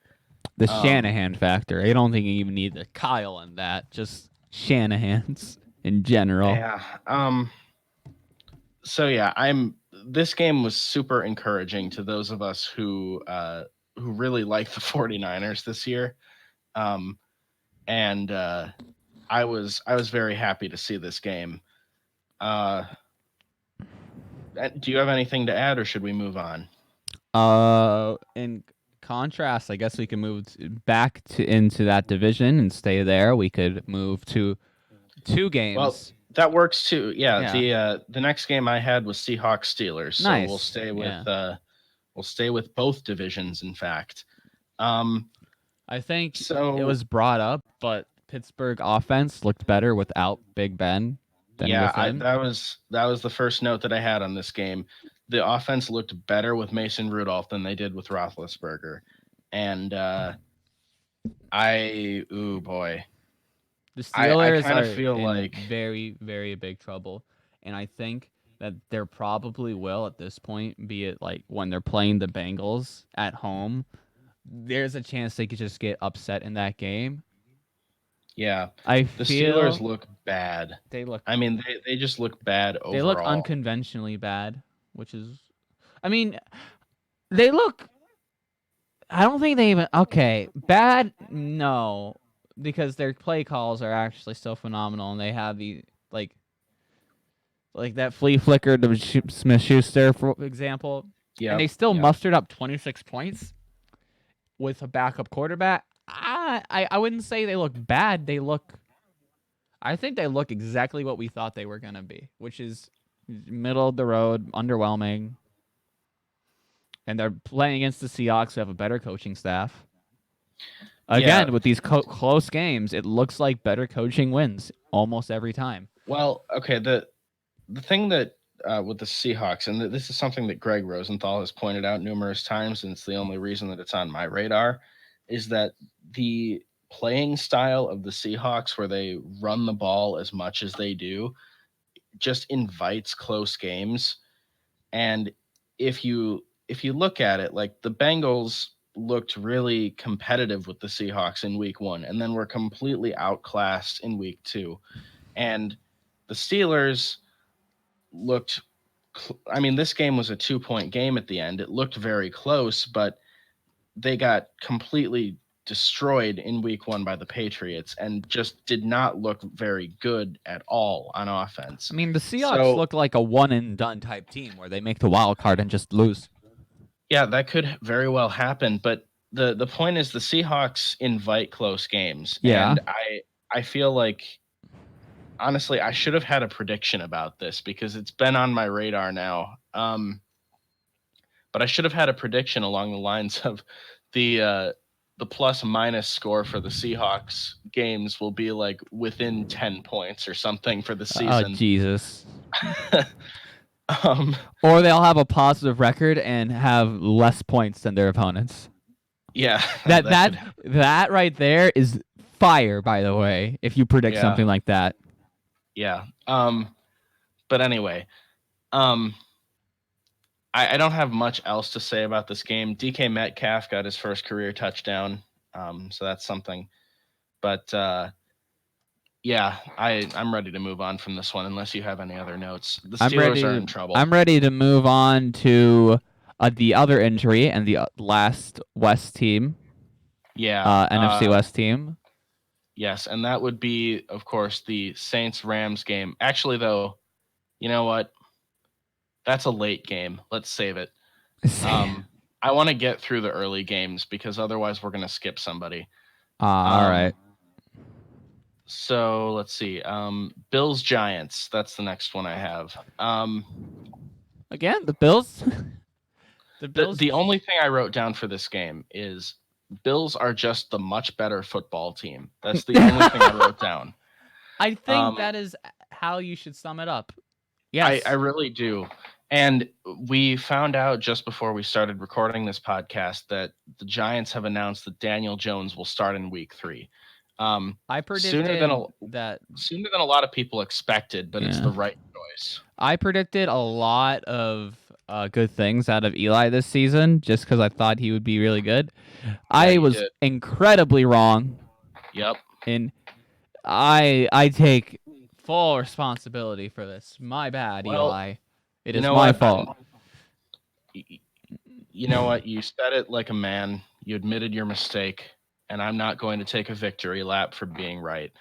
The Shanahan factor. I don't think you even need the Kyle in that. Just Shanahan's in general. Yeah. So yeah, this game was super encouraging to those of us who really like the 49ers this year. And I was very happy to see this game. Do you have anything to add, or should we move on? In contrast, I guess we can move back into that division and stay there. We could move to 2 games. Well, that works too. Yeah. The next game I had was Seahawks Steelers. So nice. We'll stay with both divisions. In fact, I think it was brought up, but Pittsburgh offense looked better without Big Ben. That was the first note that I had on this game. The offense looked better with Mason Rudolph than they did with Roethlisberger, and oh boy, The I Steelers kind of are feel in like, very, very big trouble, and I think that there probably will at this point, be it like when they're playing the Bengals at home, there's a chance they could just get upset in that game. yeah, I the Steelers feel look bad. they look I mean, they just look bad they look overall. unconventionally bad, which is, I mean, they look. I don't think they even okay bad. No, because their play calls are actually still phenomenal, and they have the like that flea flicker to Smith Schuster, for example, and Yep, they still yep. mustered up 26 points with a backup quarterback. I wouldn't say they look bad. I think they look exactly what we thought they were gonna be, which is middle of the road, underwhelming. And they're playing against the Seahawks, who have a better coaching staff. Yeah. Again, with these close games, it looks like better coaching wins almost every time. Well, okay. The thing that with the Seahawks, and this is something that Greg Rosenthal has pointed out numerous times, and it's the only reason that it's on my radar, is that the playing style of the Seahawks, where they run the ball as much as they do, just invites close games. And if you look at it, like the Bengals looked really competitive with the Seahawks in week 1 and then were completely outclassed in week 2. And the Steelers looked I mean, this game was a 2-point game at the end. It looked very close, but they got completely destroyed in week 1 by the Patriots and just did not look very good at all on offense. I mean, the Seahawks So, look like a one and done type team where they make the wild card and just lose. yeah, that could very well happen, but the point is the Seahawks invite close games, Yeah. and I feel like honestly I should have had a prediction about this because it's been on my radar now. But I should have had a prediction along the lines of the plus minus score for the Seahawks games will be like within 10 points or something for the Oh, season. Jesus. um, Or they'll have a positive record and have less points than their opponents. yeah, That right there is fire, by the way, if you predict yeah, something like that. yeah. But anyway, um, I don't have much else to say about this game. DK Metcalf got his first career touchdown, so that's something. But yeah, I'm ready to move on from this one unless you have any other notes. The Steelers are in trouble. I'm ready to move on to the other injury and the last West team, Yeah, NFC West team. yes, and that would be, of course, the Saints Rams game. Actually, though, you know what? That's a late game. Let's save it. I want to get through the early games because otherwise we're gonna skip somebody. All right. So let's see. Bills Giants. That's the next one I have. Again, the Bills. The only thing I wrote down for this game is Bills are just the much better football team. That's the only thing I wrote down. I think that is how you should sum it up. Yes. I really do. And we found out just before we started recording this podcast that the Giants have announced that Daniel Jones will start in week 3. I predicted sooner than a lot of people expected, but it's the right choice. I predicted a lot of good things out of Eli this season just because I thought he would be really good. I was incredibly wrong. Yep. And I take full responsibility for this. My bad, Eli. It is my fault. You know what? You said it like a man. You admitted your mistake, and I'm not going to take a victory lap for being right.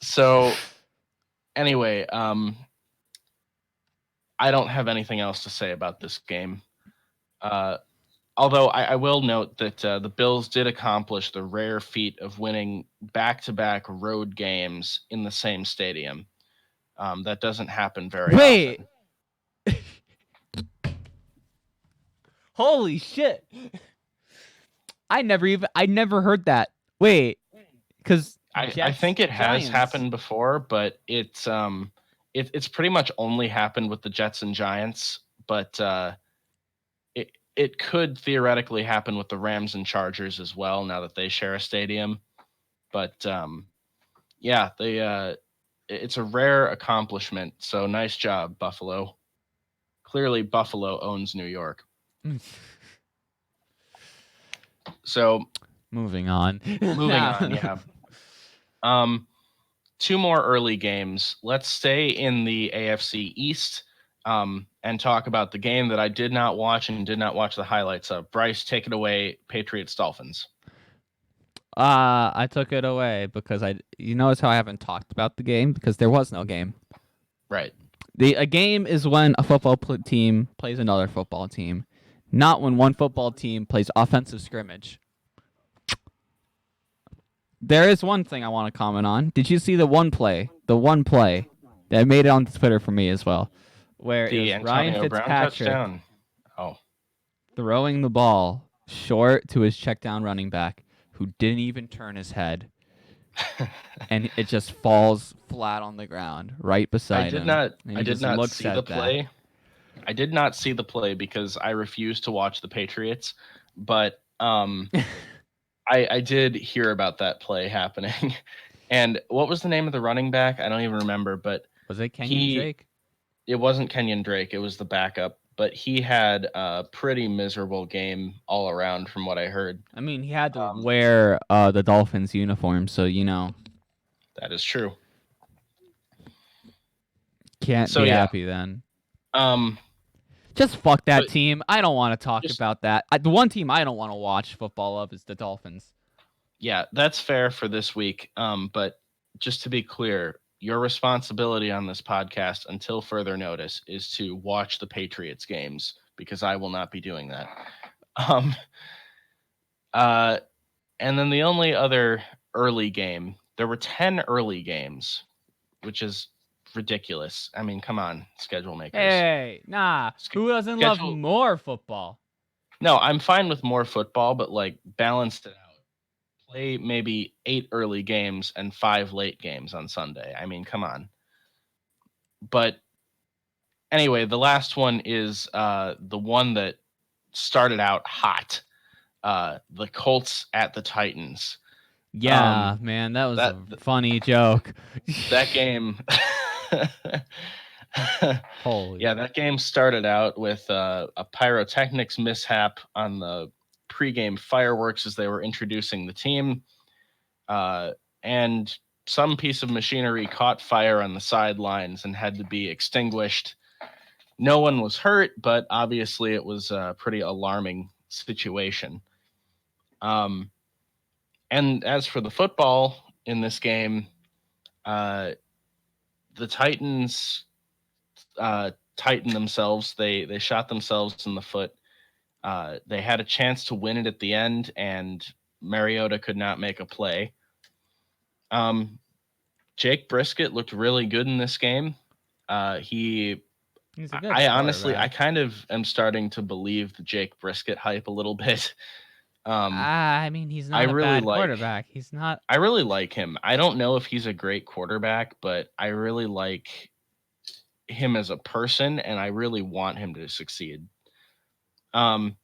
So, anyway, I don't have anything else to say about this game. Although I will note that the Bills did accomplish the rare feat of winning back-to-back road games in the same stadium. That doesn't happen very often. Holy shit! I never heard that. Wait, because I think it has happened before, but it's pretty much only happened with the Jets and Giants. But it could theoretically happen with the Rams and Chargers as well, now that they share a stadium. But yeah, it's a rare accomplishment. So nice job, Buffalo. Clearly, Buffalo owns New York. So Moving on. moving on, yeah. Two more early games. Let's stay in the AFC East and talk about the game that I did not watch and did not watch the highlights of. Bryce, take it away. Patriots Dolphins. I took it away because you notice how I haven't talked about the game because there was no game. Right. A game is when a football team plays another football team, not when one football team plays offensive scrimmage. There is one thing I want to comment on. Did you see the one play that made it on Twitter for me as well, where The it was Ryan Antonio Brown Fitzpatrick touchdown. Oh, throwing the ball short to his check down running back who didn't even turn his head. And it just falls flat on the ground right beside him. I did not see the play. I did not see the play because I refuse to watch the Patriots, but I did hear about that play happening. And what was the name of the running back? I don't even remember, but was it Kenyon Drake? It wasn't Kenyon Drake. It was the backup, but he had a pretty miserable game all around from what I heard. I mean, he had to wear the Dolphins uniform, so you know. That is true. Can't be happy then. Just fuck that team. I don't want to talk about that. The one team I don't want to watch football of is the Dolphins. Yeah, that's fair for this week. But just to be clear, your responsibility on this podcast until further notice is to watch the Patriots games because I will not be doing that. And then the only other early game, there were 10 early games, which is ridiculous. I mean, come on, schedule makers. Hey, nah. Who doesn't love more football? No, I'm fine with more football, but like balanced it out. Play maybe 8 early games and 5 late games on Sunday. I mean, come on. But anyway, the last one is the one that started out hot. The Colts at the Titans. Yeah, man, that was a funny joke. That game. Holy. Yeah, that game started out with a pyrotechnics mishap on the pregame fireworks as they were introducing the team. And some piece of machinery caught fire on the sidelines and had to be extinguished. No one was hurt, but obviously it was a pretty alarming situation. And as for the football in this game, the Titans tightened themselves. They shot themselves in the foot. They had a chance to win it at the end, and Mariota could not make a play. Jake Brisket looked really good in this game. He's a good I kind of am starting to believe the Jake Brisket hype a little bit. I mean, he's not a bad quarterback. He's not. I really like him. I don't know if he's a great quarterback, but I really like him as a person, and I really want him to succeed. And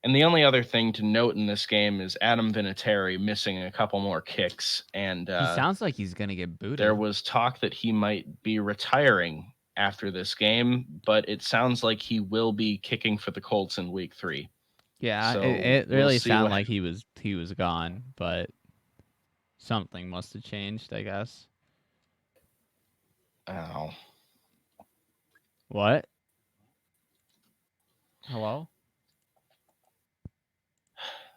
the only other thing to note in this game is Adam Vinatieri missing a couple more kicks, and he sounds like he's gonna get booted. There was talk that he might be retiring after this game, but it sounds like he will be kicking for the Colts in Week 3. Yeah, so it really sounded like he was gone, but something must have changed, I guess. Oh. What? Hello?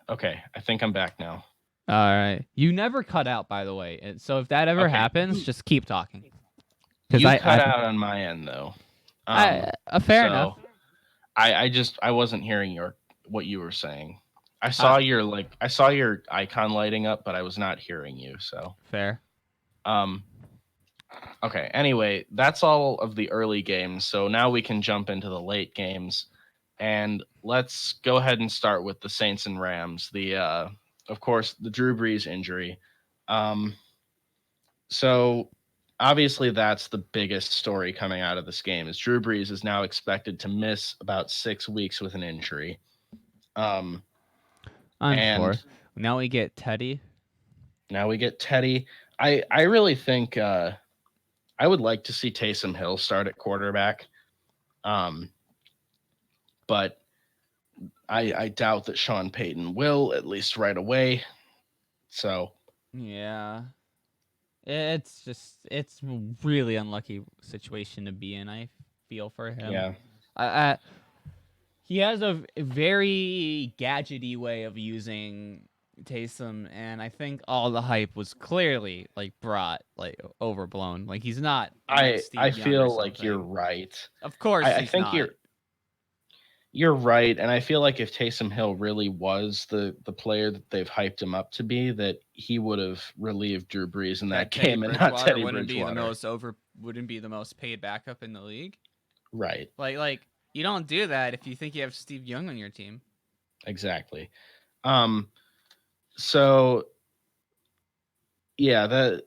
Okay, I think I'm back now. All right. You never cut out, by the way. And so if that ever happens, just keep talking. You cut out on my end, though. Fair enough. I wasn't hearing what you were saying. I saw your icon lighting up, but I was not hearing you. So fair. Okay. Anyway, that's all of the early games. So now we can jump into the late games, and let's go ahead and start with the Saints and Rams. Of course, the Drew Brees injury. So obviously that's the biggest story coming out of this game is Drew Brees is now expected to miss about 6 weeks with an injury. Um, and Now we get Teddy. now we get Teddy. I really think I would like to see Taysom Hill start at quarterback. Um, but I doubt that Sean Payton will, at least right away. So Yeah. It's really unlucky situation to be in. I feel for him. yeah, I he has a very gadgety way of using Taysom, and I think all the hype was clearly like brought like overblown. Like he's not the next I Steve Young or feel like you're something. right. Of course I he's think not. you're right, and I feel like if Taysom Hill really was the player that they've hyped him up to be, that he would have relieved Drew Brees in that Teddy game and not Bridgewater Teddy Bridgewater. wouldn't be the most paid backup in the league. Right, Like you don't do that if you think you have Steve Young on your team. exactly. Um, so yeah, the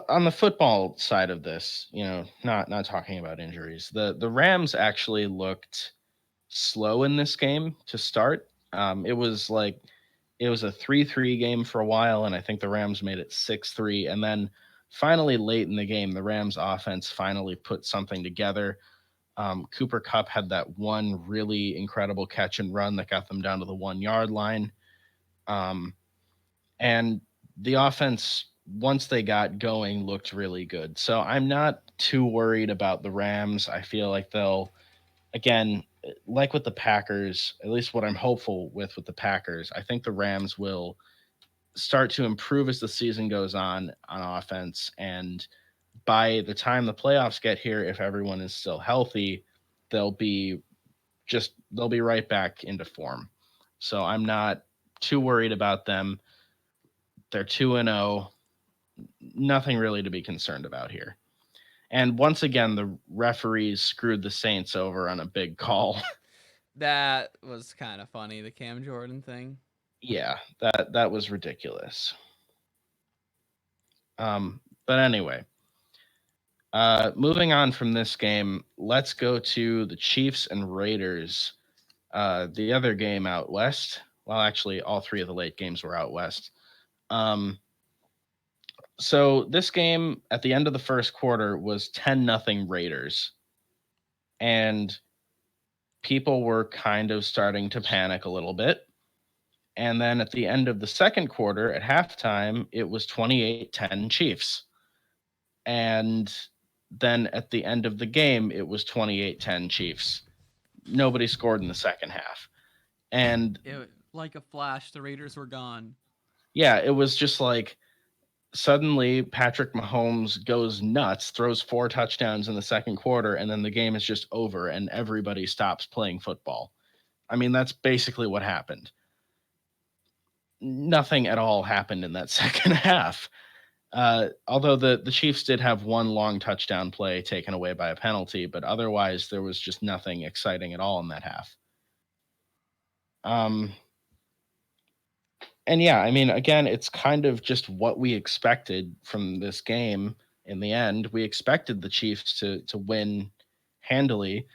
on the football side of this, not talking about injuries, the Rams actually looked slow in this game to start. It was a 3-3 game for a while, and I think the Rams made it 6-3. And then finally, late in the game, the Rams offense finally put something together. Cooper Cup had that one really incredible catch and run that got them down to the 1 yard line. Um, and the offense, once they got going, looked really good. So I'm not too worried about the Rams. I feel like they'll, again, like with the Packers, at least what I'm hopeful with the Packers, I think the Rams will start to improve as the season goes on offense. And by the time the playoffs get here, if everyone is still healthy, they'll be they'll be right back into form. So I'm not too worried about them. They're 2-0. Nothing really to be concerned about here. And once again, the referees screwed the Saints over on a big call. That was kind of funny, the Cam Jordan thing. Yeah, that was ridiculous. But anyway, moving on from this game, let's go to the Chiefs and Raiders. The other game out west. Well, actually, all three of the late games were out west. Um, so this game at the end of the first quarter was 10-0 Raiders, and people were kind of starting to panic a little bit. And then at the end of the second quarter, at halftime, it was 28-10 Chiefs. And then at the end of the game, it was 28-10 Chiefs. Nobody scored in the second half. And Like a flash, the Raiders were gone. yeah, it was just like suddenly Patrick Mahomes goes nuts, throws 4 touchdowns in the second quarter, and then the game is just over and everybody stops playing football. I mean, that's basically what happened. Nothing at all happened in that second half. Although the Chiefs did have one long touchdown play taken away by a penalty, but otherwise there was just nothing exciting at all in that half. Um, and yeah, I mean, again, it's kind of just what we expected from this game. In the end, we expected the Chiefs to win handily.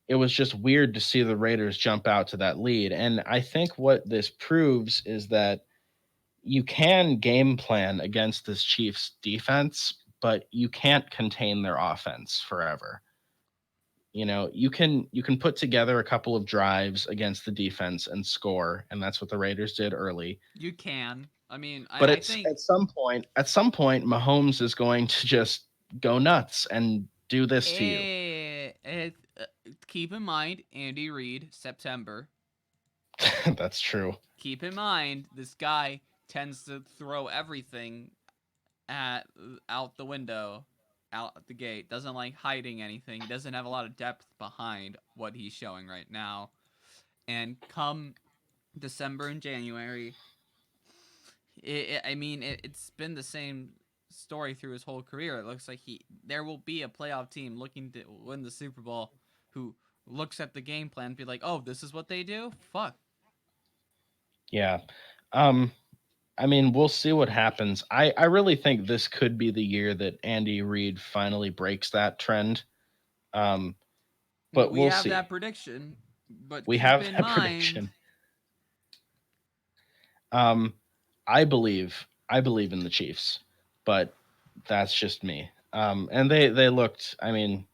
It was just weird to see the Raiders jump out to that lead, and I think what this proves is that you can game plan against this Chiefs defense, but you can't contain their offense forever. You can put together a couple of drives against the defense and score, and that's what the Raiders did early. You can. I mean, But I it's think at some point, Mahomes is going to just go nuts and do this to you. keep in mind Andy Reid September. That's true. Keep in mind this guy tends to throw everything at out the window, out the gate. Doesn't like hiding anything. He doesn't have a lot of depth behind what he's showing right now. And come December and January, it's been the same story through his whole career. It looks like there will be a playoff team looking to win the Super Bowl who looks at the game plan and be like, "Oh, this is what they do? Fuck." Yeah. Um, I mean, we'll see what happens. I really think this could be the year that Andy Reid finally breaks that trend. Um, but We we'll have see. that prediction, but We keep have in that mind. prediction. Um, I believe in the Chiefs, but that's just me. And they looked. I mean,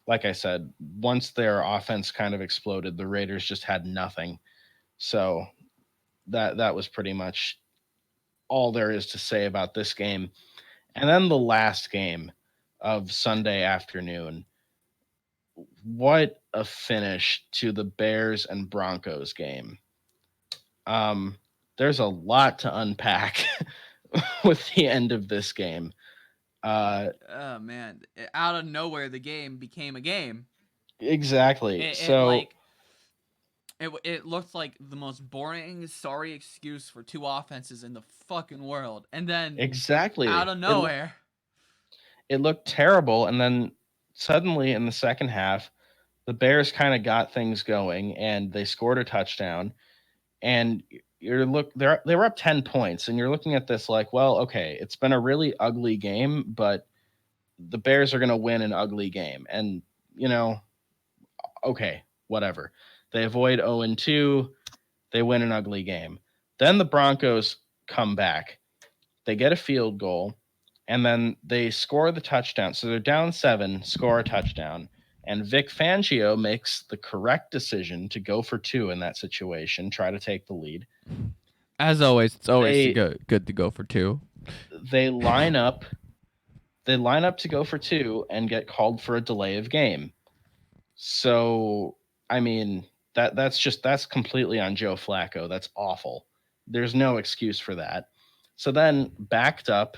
like I said, once their offense kind of exploded, the Raiders just had nothing. So that was pretty much all there is to say about this game. And then the last game of Sunday afternoon. What a finish to the Bears and Broncos game. Um, there's a lot to unpack with the end of this game. Uh, Oh man! Out of nowhere, the game became a game. exactly. It So like it looked like the most boring, sorry excuse for two offenses in the fucking world, and then out exactly, of nowhere, it looked terrible, and then suddenly in the second half, the Bears kind of got things going, and they scored a touchdown. And they were up 10 points, and you're looking at this like, well, okay, it's been a really ugly game, but the Bears are going to win an ugly game, and you know, okay, whatever. They avoid 0-2. They win an ugly game. Then the Broncos come back. They get a field goal, and then they score the touchdown. So they're down 7, score a touchdown. And Vic Fangio makes the correct decision to go for 2 in that situation, try to take the lead. as always, it's always They good to go for 2. they line up to go for 2 and get called for a delay of game. So, I mean, that's completely on Joe Flacco. That's awful. There's no excuse for that. So then, backed up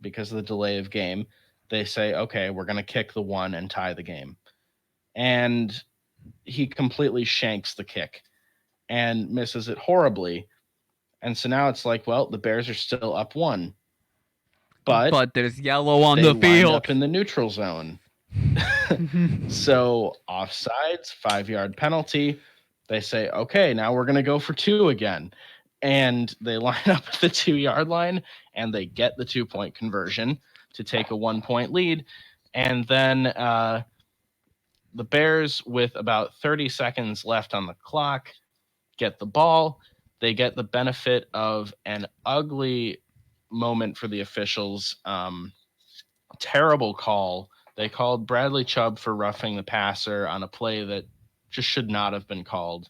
because of the delay of game, they say, okay, we're going to kick the 1 and tie the game. And he completely shanks the kick and misses it horribly. And so now it's like, well, the Bears are still up 1. But there's yellow on they the lined field. up in the neutral zone. So offsides, 5-yard penalty. They say, okay, now we're going to go for 2 again. And they line up at the 2-yard line, and they get the 2-point conversion to take a 1-point lead. And then the Bears, with about 30 seconds left on the clock, get the ball. They get the benefit of an ugly moment for the officials. Terrible call. They called Bradley Chubb for roughing the passer on a play that just should not have been called.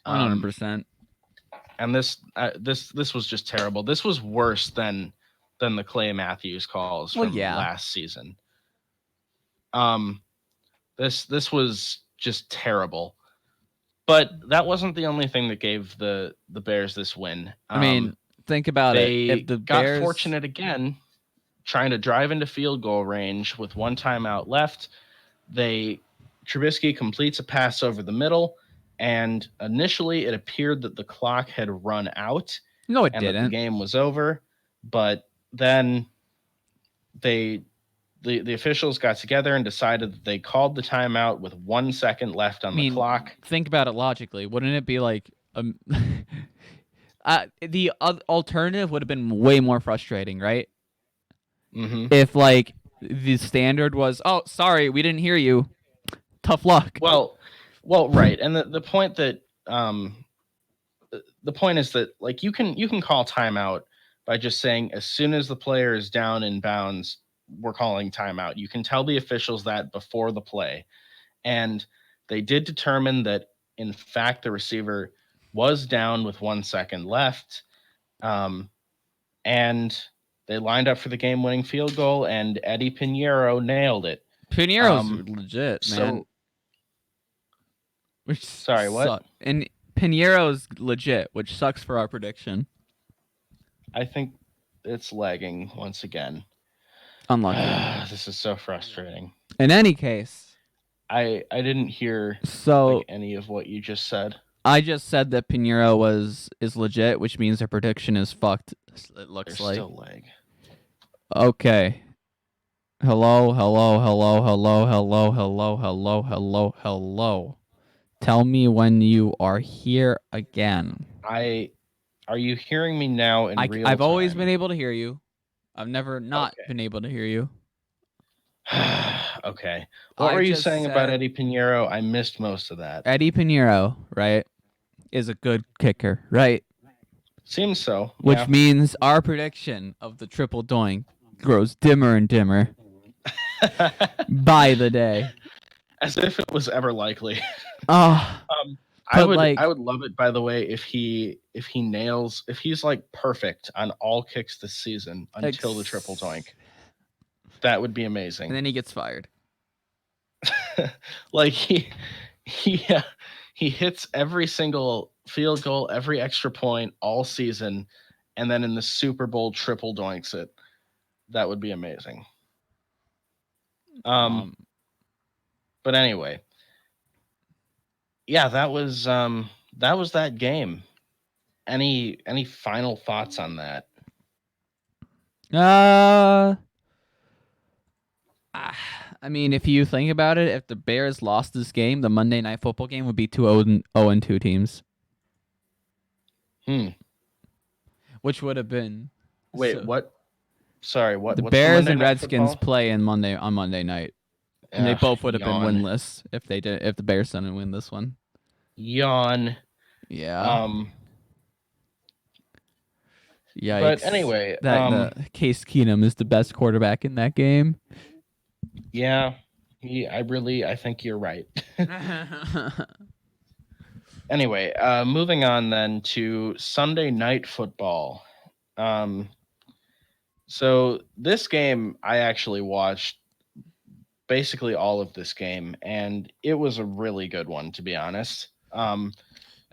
100%. And this was just terrible. This was worse than the Clay Matthews calls Well, from yeah. last season. This was just terrible. But that wasn't the only thing that gave the Bears this win. I mean, think about it. They If the got Bears fortunate again, trying to drive into field goal range with 1 timeout left. Trubisky completes a pass over the middle, and initially it appeared that the clock had run out No, it and that the didn't. game was over. But then the officials got together and decided that they called the timeout with 1 second left on the clock. Think about it logically. Wouldn't it be like the alternative would have been way more frustrating, right? Mm-hmm. If like the standard was, oh, sorry, we didn't hear you. Tough luck. Well, right. And the point that the point is that like you can call timeout by just saying as soon as the player is down in bounds, we're calling timeout. You can tell the officials that before the play. And they did determine that in fact the receiver was down with 1 second left. And they lined up for the game-winning field goal, and Eddie Pinheiro nailed it. Pinheiro's legit, man. So, sorry, what? And Pinheiro's legit, which sucks for our prediction. I think it's lagging once again. Unlucky. This is so frustrating. In any case, I didn't hear any of what you just said. I just said that Pinheiro is legit, which means their prediction is fucked. It looks There's like. still lag. Okay. Hello. Tell me when you are here again. I Are you hearing me now in real I've time? always been able to hear you. I've never not been able to hear you. Okay. What I were you just saying about said Eddie Pinheiro? I missed most of that. Eddie Pinheiro, right, is a good kicker, right? Seems so. Which means our prediction of the triple doink grows dimmer and dimmer by the day. As if it was ever likely. Oh, I but would love it, by the way, if he's like perfect on all kicks this season until the triple doink. That would be amazing. And then he gets fired. Like he hits every single field goal, every extra point all season, and then in the Super Bowl triple doinks it. That would be amazing. But anyway, yeah, that was that game. Any final thoughts on that? I mean, if you think about it, if the Bears lost this game, the Monday Night Football game would be 2-0-2 teams. Which would have been. Wait, what? Sorry, what? The What's Bears the and Redskins football? play on Monday night, and they both would have been winless if the Bears didn't win this one. Yawn. Yeah. Yikes. But anyway, Case Keenum is the best quarterback in that game. Yeah, I think you're right. Anyway, moving on then to Sunday Night Football. So this game, I actually watched basically all of this game, and it was a really good one, to be honest. I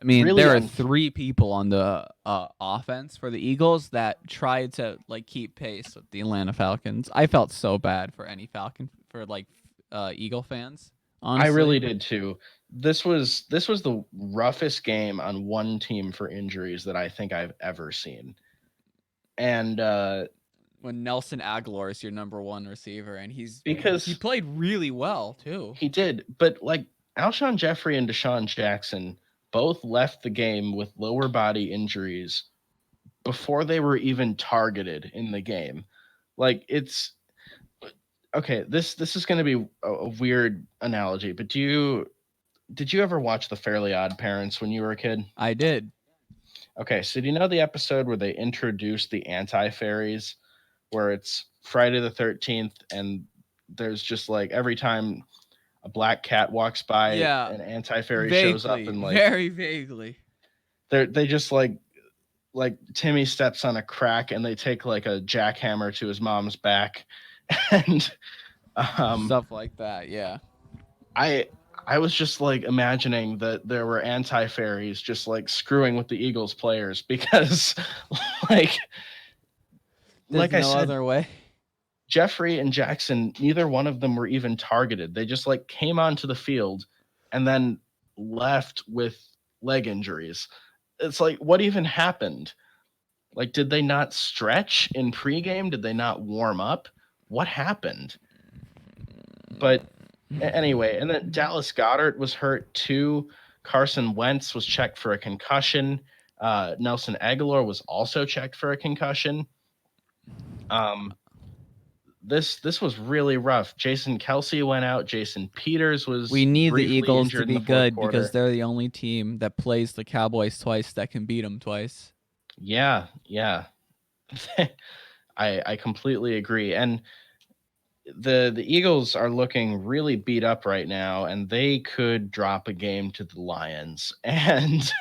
mean, really there are 3 people on the offense for the Eagles that tried to keep pace with the Atlanta Falcons. I felt so bad for any Falcon Eagle fans. Honestly. I really did too. This was the roughest game on one team for injuries that I think I've ever seen. And when Nelson Aguilar is your number 1 receiver, and he played really well too. He did, but Alshon Jeffrey and Deshaun Jackson both left the game with lower body injuries before they were even targeted in the game. It's okay. This is going to be a weird analogy, but did you ever watch The Fairly Odd Parents when you were a kid? I did. Okay, so do you know the episode where they introduced the anti-fairies, where it's Friday the 13th, and there's just every time a black cat walks by, an anti-fairy shows up, and very vaguely, they just like Timmy steps on a crack and they take a jackhammer to his mom's back, and stuff like that. Yeah, I was just imagining that there were anti-fairies just screwing with the Eagles players, because there's I no said, other way. Jeffrey and Jackson, neither one of them were even targeted. They just came onto the field and then left with leg injuries. It's what even happened? Did they not stretch in pregame? Did they not warm up? What happened? But anyway, and then Dallas Goedert was hurt too. Carson Wentz was checked for a concussion. Nelson Aguilar was also checked for a concussion. This was really rough. Jason Kelce went out. Jason Peters was. We need the Eagles to be good because they're the only team that plays the Cowboys twice that can beat them twice. Yeah. I completely agree. And the Eagles are looking really beat up right now, and they could drop a game to the Lions and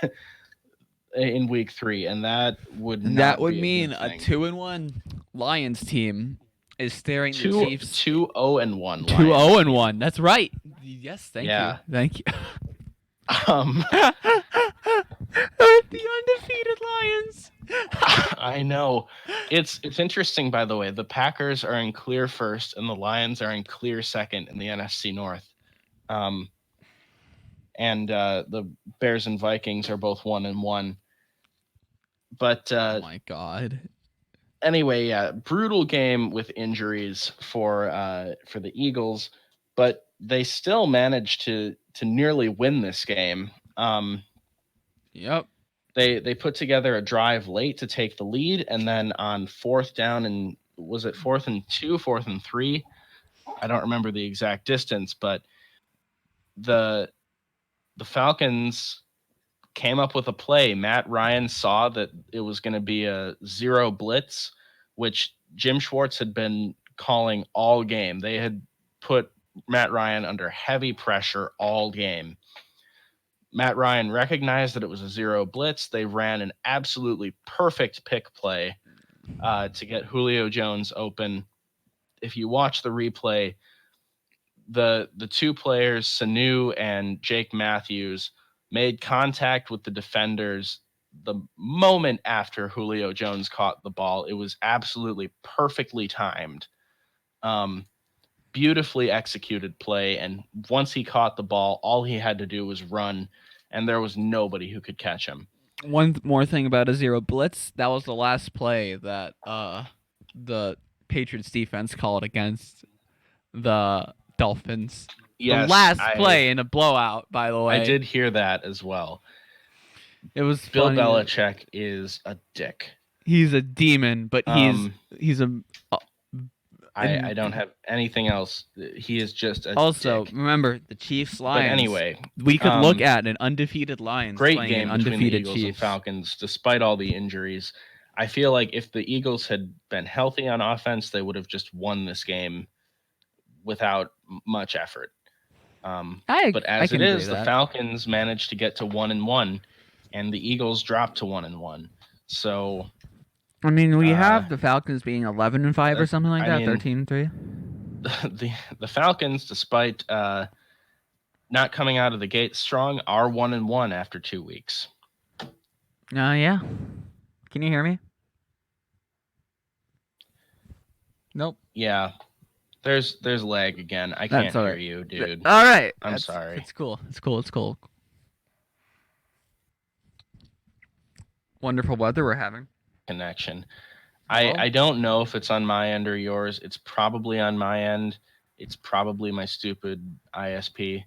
in week 3, and that would mean a 2-1 Lions team is staring the Chiefs 2-0-1. 2-0-1. That's right. Yes, thank you. Thank you. The undefeated Lions. I know. It's interesting, by the way. The Packers are in clear first, and the Lions are in clear second in the NFC North. And the Bears and Vikings are both 1-1. But oh my God. Anyway, yeah, brutal game with injuries for the Eagles, but they still managed to nearly win this game. Yep. They put together a drive late to take the lead, and then on fourth down and was it 4th and 2, 4th and 3? I don't remember the exact distance, but the the Falcons came up with a play. Matt Ryan saw that it was going to be a zero blitz, which Jim Schwartz had been calling all game. They had put Matt Ryan under heavy pressure all game. Matt Ryan recognized that it was a zero blitz. They ran an absolutely perfect pick play to get Julio Jones open. If you watch the replay, the two players, Sanu and Jake Matthews, made contact with the defenders the moment after Julio Jones caught the ball. It was absolutely perfectly timed. Beautifully executed play. And once he caught the ball, all he had to do was run, and there was nobody who could catch him. One more thing about a zero blitz. That was the last play that the Patriots defense called against the Dolphins. Yes, the last play in a blowout, by the way. I did hear that as well. It was Bill funny. Belichick is a dick. He's a demon, but he's a. I don't have anything else. He is just a also dick. Remember the Chiefs Lions. But anyway, we could look at an undefeated Lions. Great game an between the undefeated Eagles Chiefs. and Falcons, despite all the injuries. I feel like if the Eagles had been healthy on offense, they would have just won this game without much effort. But as it is, the Falcons managed to get to 1-1, and the Eagles dropped to 1-1. So, I mean, we have the Falcons being 11-5 or something like that, 13-3. The Falcons, despite not coming out of the gate strong, are 1-1 after 2 weeks. Yeah. Can you hear me? Nope. Yeah. There's lag again. I can't hear you, dude. All right. I'm sorry. It's cool. Wonderful weather we're having. Connection. I don't know if it's on my end or yours. It's probably on my end. It's probably my stupid ISP.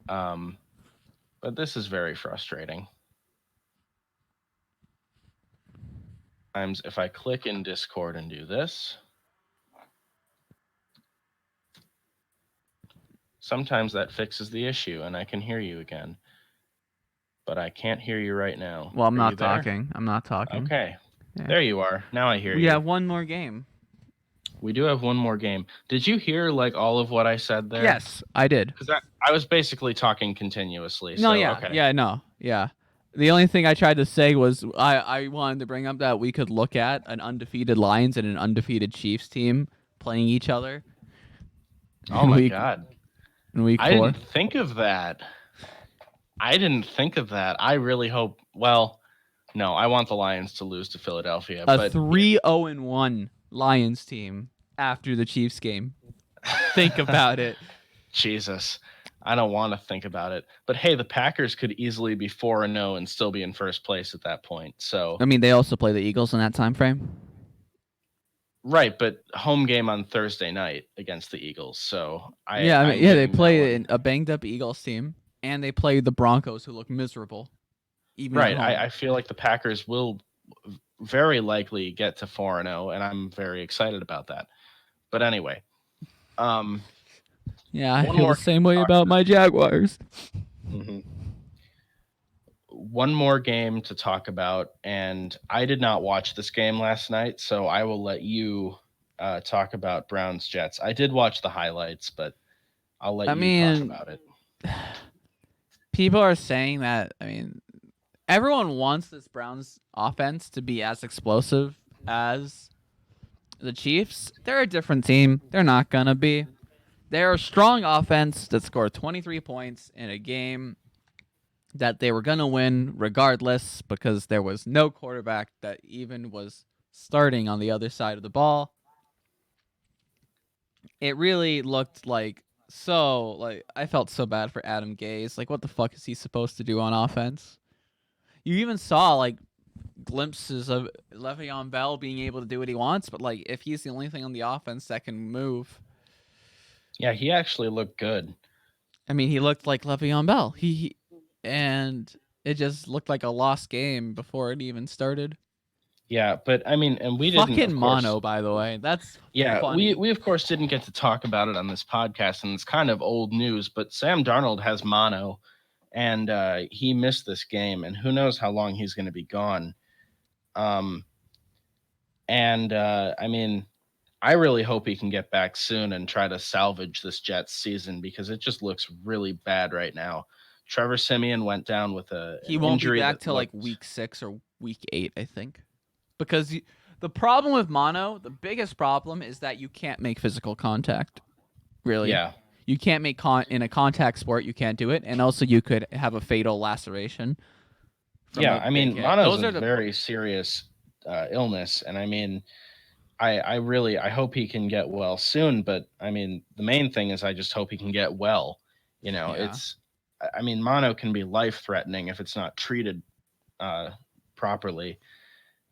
But this is very frustrating. Sometimes if I click in Discord and do this, sometimes that fixes the issue and I can hear you again. But I can't hear you right now. Well, I'm not talking. Okay. Yeah. There you are. Now I hear you. We have one more game. We do have one more game. Did you hear like all of what I said there? Yes, I did. Because I was basically talking continuously. No, so, yeah. Okay. Yeah, no. Yeah. The only thing I tried to say was I wanted to bring up that we could look at an undefeated Lions and an undefeated Chiefs team playing each other. Oh, my God. In week 4. I didn't think of that. I really hope... Well, no, I want the Lions to lose to Philadelphia. A 3-0-1 Lions team after the Chiefs game. Think about it. Jesus. I don't want to think about it. But hey, the Packers could easily be 4-0 and still be in first place at that point. So I mean, they also play the Eagles in that time frame. Right, but home game on Thursday night against the Eagles. So they play a banged up Eagles team, and they play the Broncos, who look miserable. Right, I feel like the Packers will very likely get to 4-0, and I'm very excited about that. But anyway, yeah, I feel the same way about my Jaguars. Mm-hmm. One more game to talk about, and I did not watch this game last night, so I will let you talk about Browns Jets. I did watch the highlights, but I'll let you talk about it. People are saying that, everyone wants this Browns offense to be as explosive as the Chiefs. They're a different team. They're not going to be. They're a strong offense that scored 23 points in a game that they were going to win regardless because there was no quarterback that even was starting on the other side of the ball. It really looked I felt so bad for Adam Gase. Like, what the fuck is he supposed to do on offense? You even saw, glimpses of Le'Veon Bell being able to do what he wants, but, if he's the only thing on the offense that can move... Yeah, he actually looked good. He looked like Le'Veon Bell. And It just looked like a lost game before it even started. Yeah, but I mean, and we didn't, Fucking of course. mono, by the way. That's Yeah, funny. we of course didn't get to talk about it on this podcast, and it's kind of old news. But Sam Darnold has mono, and he missed this game, and who knows how long he's going to be gone. Um, and I mean, I really hope he can get back soon and try to salvage this Jets season because it just looks really bad right now. Trevor Simeon went down with He an won't be injury back that till like looked. week 6 or week 8, I think. Because the problem with mono, the biggest problem is that you can't make physical contact. Really. Yeah, You can't make in a contact sport, you can't do it, and also you could have a fatal laceration from yeah. a I big mean, hit. mono's Those a are the very serious illness, and I mean, I really I hope he can get well soon. But I mean, the main thing is I just hope he can get well. You know, yeah. it's I mean, mono can be life threatening if it's not treated uh, properly.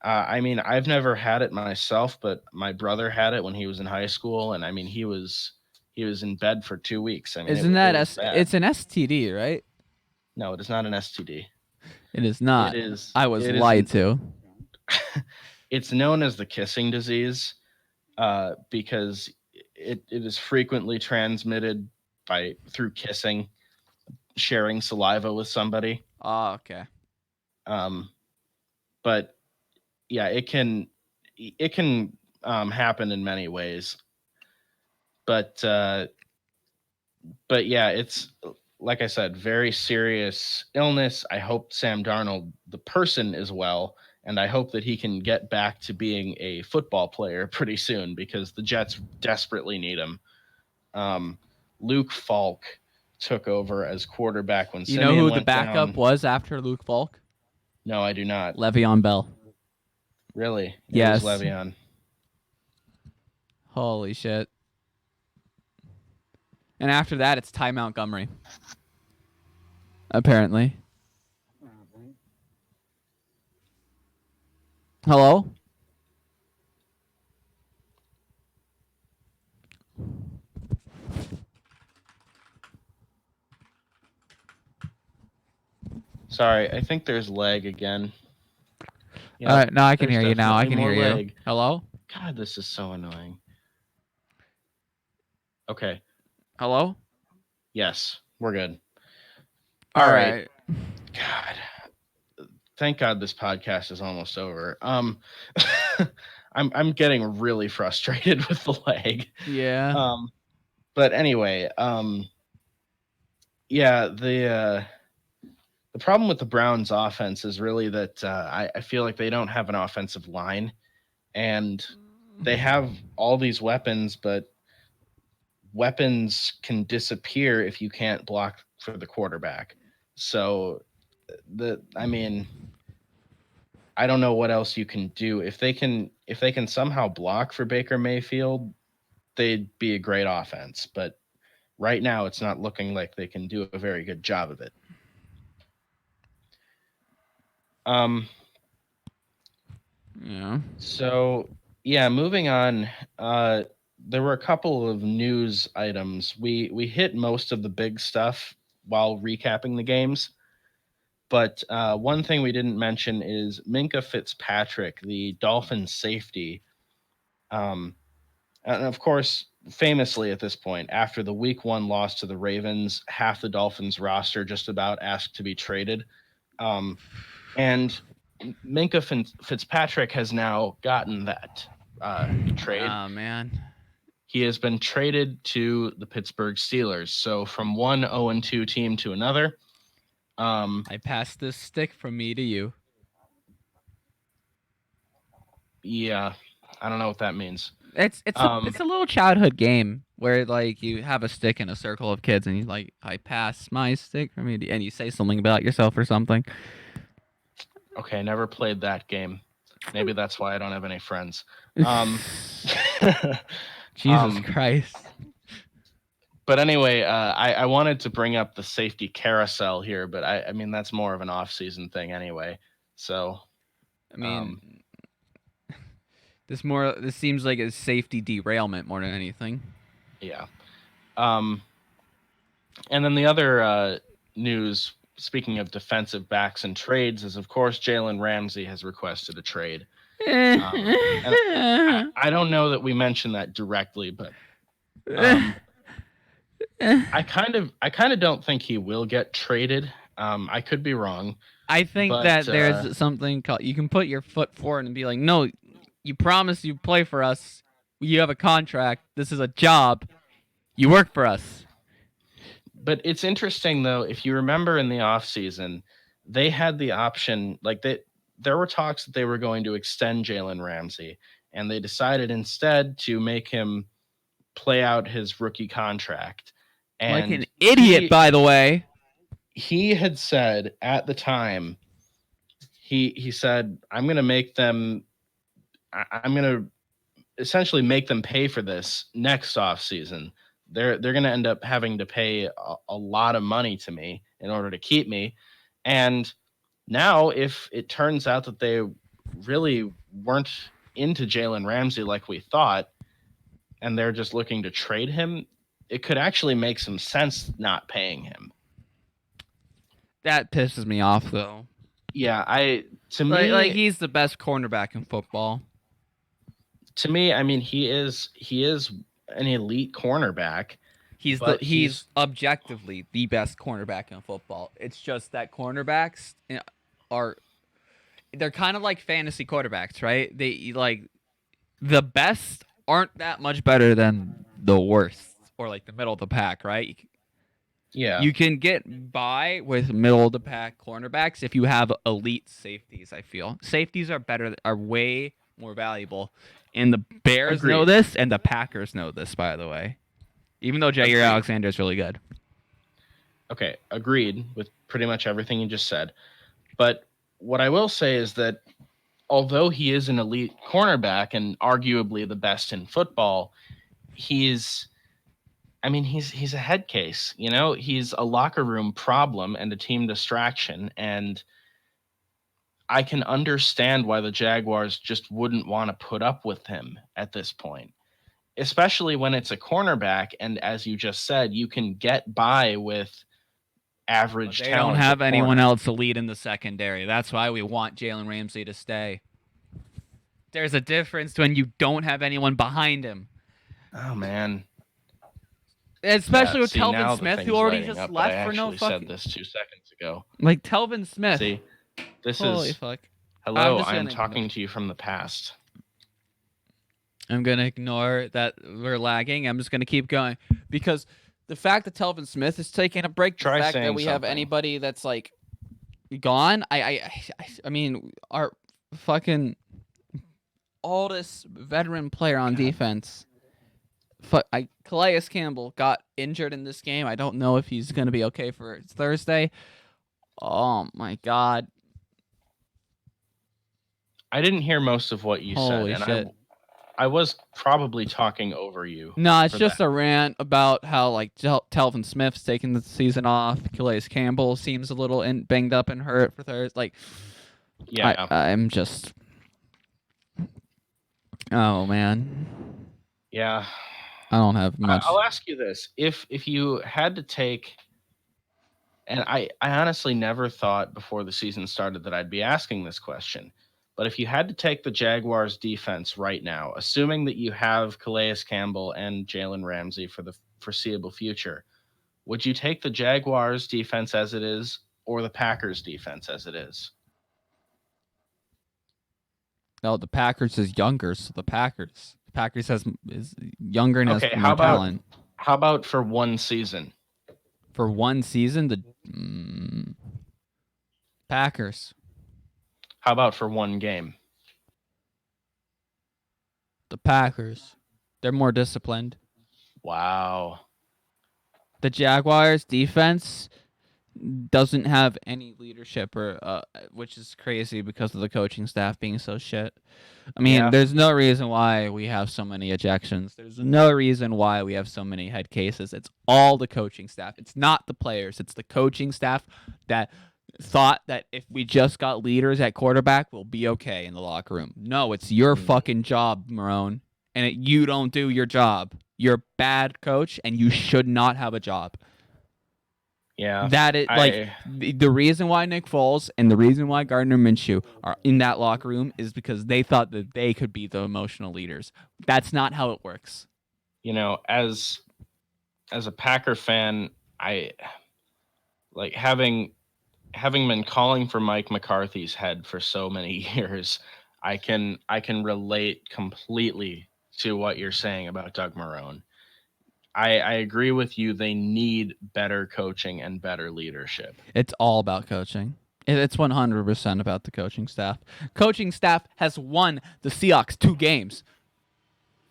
I mean, I've never had it myself, but my brother had it when he was in high school, and I mean, he was in bed for 2 weeks. I mean, Isn't it that was bad. it's an STD, right? No, it is not an STD. It is It not. is I was it is lied an to. it's known as the kissing disease because it is frequently transmitted by through kissing, sharing saliva with somebody. Oh, okay. Um, but yeah, it can happen in many ways. But yeah, it's like I said, very serious illness. I hope Sam Darnold, the person, is well, and I hope that he can get back to being a football player pretty soon because the Jets desperately need him. Um, Luke Falk took over as quarterback when You know Simeon who the went backup down. was after Luke Falk? No, I do not. Le'Veon Bell. Really, it was Yes. Le'Veon. Holy shit. And after that, it's Ty Montgomery. Apparently. Hello? Sorry, I think there's lag again. Yep, No, I can there's hear you now. I definitely can more hear you. lag. Hello? God, this is so annoying. Okay, Hello? yes, we're good. All All right. right. God, thank God this podcast is almost over. I'm getting really frustrated with the lag. Yeah. Um, but anyway, yeah, the problem with the Browns offense is really that I feel like they don't have an offensive line, and they have all these weapons, but weapons can disappear if you can't block for the quarterback. So I mean, I don't know what else you can do. If they can somehow block for Baker Mayfield, they'd be a great offense, but right now it's not looking like they can do a very good job of it. Um Yeah. so yeah, moving on, there were a couple of news items. We hit most of the big stuff while recapping the games. But one thing we didn't mention is Minka Fitzpatrick, the Dolphins safety. Um, and of course, famously at this point, after the week one loss to the Ravens, half the Dolphins roster just about asked to be traded. Um, and Minka Fitzpatrick has now gotten that trade. Oh, man. He has been traded to the Pittsburgh Steelers. So from one 0-2 team to another. I passed this stick from me to you. Yeah, I don't know what that means. It's a little childhood game where like you have a stick in a circle of kids and you like I pass my stick from me and you say something about yourself or something. Okay, never played that game. Maybe that's why I don't have any friends. Um, Jesus Christ. but anyway, I wanted to bring up the safety carousel here, but I mean that's more of an off-season thing anyway. So, I mean, um, this seems like a safety derailment more than anything. yeah. And then the other news speaking of defensive backs and trades, is of course Jalen Ramsey has requested a trade. And I don't know that we mentioned that directly, but I kind of don't think he will get traded. I could be wrong, I think but that there's something called you can put your foot forward and be like, no, you promise you play for us. You have a contract. This is a job. You work for us. but it's interesting though. If you remember in the offseason, they had the option. Like there were talks that they were going to extend Jalen Ramsey, and they decided instead to make him play out his rookie contract. Like And an idiot, by the way. he had said at the time, he said, I'm going to make them, I'm going to essentially make them pay for this next off season. They're going to end up having to pay a lot of money to me in order to keep me. And now, if it turns out that they really weren't into Jalen Ramsey like we thought, and they're just looking to trade him, it could actually make some sense not paying him. That pisses me off, though. Yeah, to me, like he's the best cornerback in football. To me, I mean, he is an elite cornerback. He's objectively the best cornerback in football. It's just that cornerbacks they're kind of like fantasy quarterbacks, right? They like the best aren't that much better than the worst or like the middle of the pack, right? Yeah. You can get by with middle of the pack cornerbacks if you have elite safeties, I feel. Safeties are way more valuable. And the Bears know this, and the Packers know this, by the way. Even though Jair Alexander is really good. Okay, agreed with pretty much everything you just said. But what I will say is that although he is an elite cornerback and arguably the best in football, he's a head case. You know, he's a locker room problem and a team distraction. And I can understand why the Jaguars just wouldn't want to put up with him at this point, especially when it's a cornerback. And as you just said, you can get by with average talent. They don't have anyone else to lead in the secondary. That's why we want Jalen Ramsey to stay. There's a difference when you don't have anyone behind him. Oh, man. Especially with Telvin Smith, who already just left for no fucking... I said this 2 seconds ago. Like Telvin Smith. See, Holy fuck. Hello, I'm talking to you from the past. I'm going to ignore that we're lagging. I'm just going to keep going. Because the fact that Telvin Smith is taking a break, the fact that we have anybody that's, like, gone, I mean, our fucking oldest veteran player on defense, Calais Campbell, got injured in this game. I don't know if he's going to be okay for Thursday. Oh, my God. I didn't hear most of what you Holy said. Shit. I was probably talking over you. No, it's just a rant about how like Telvin Smith's taking the season off. Calais Campbell seems a little banged up and hurt for Thursday. Like, yeah, I'm just. Oh man. Yeah. I don't have much. I'll ask you this: if you had to take, and I honestly never thought before the season started that I'd be asking this question. But if you had to take the Jaguars defense right now, assuming that you have Calais Campbell and Jalen Ramsey for the foreseeable future, would you take the Jaguars defense as it is or the Packers defense as it is? No, the Packers is younger, so the Packers is younger and has more talent. How about for one season? For one season, the Packers. How about for one game? The Packers. They're more disciplined. Wow. The Jaguars defense doesn't have any leadership, or which is crazy because of the coaching staff being so shit. I mean, There's no reason why we have so many ejections. There's no reason why we have so many head cases. It's all the coaching staff. It's not the players. It's the coaching staff that thought that if we just got leaders at quarterback, we'll be okay in the locker room. No, it's your fucking job, Marone, and you don't do your job. You're a bad coach, and you should not have a job. Yeah. That it like I the reason why Nick Foles and the reason why Gardner Minshew are in that locker room is because they thought that they could be the emotional leaders. That's not how it works. as a Packer fan, I like having been calling for Mike McCarthy's head for so many years. I can relate completely to what you're saying about Doug Marrone. I agree with you. They need better coaching and better leadership. It's all about coaching. It's 100% about the coaching staff. Coaching staff has won the Seahawks 2 games.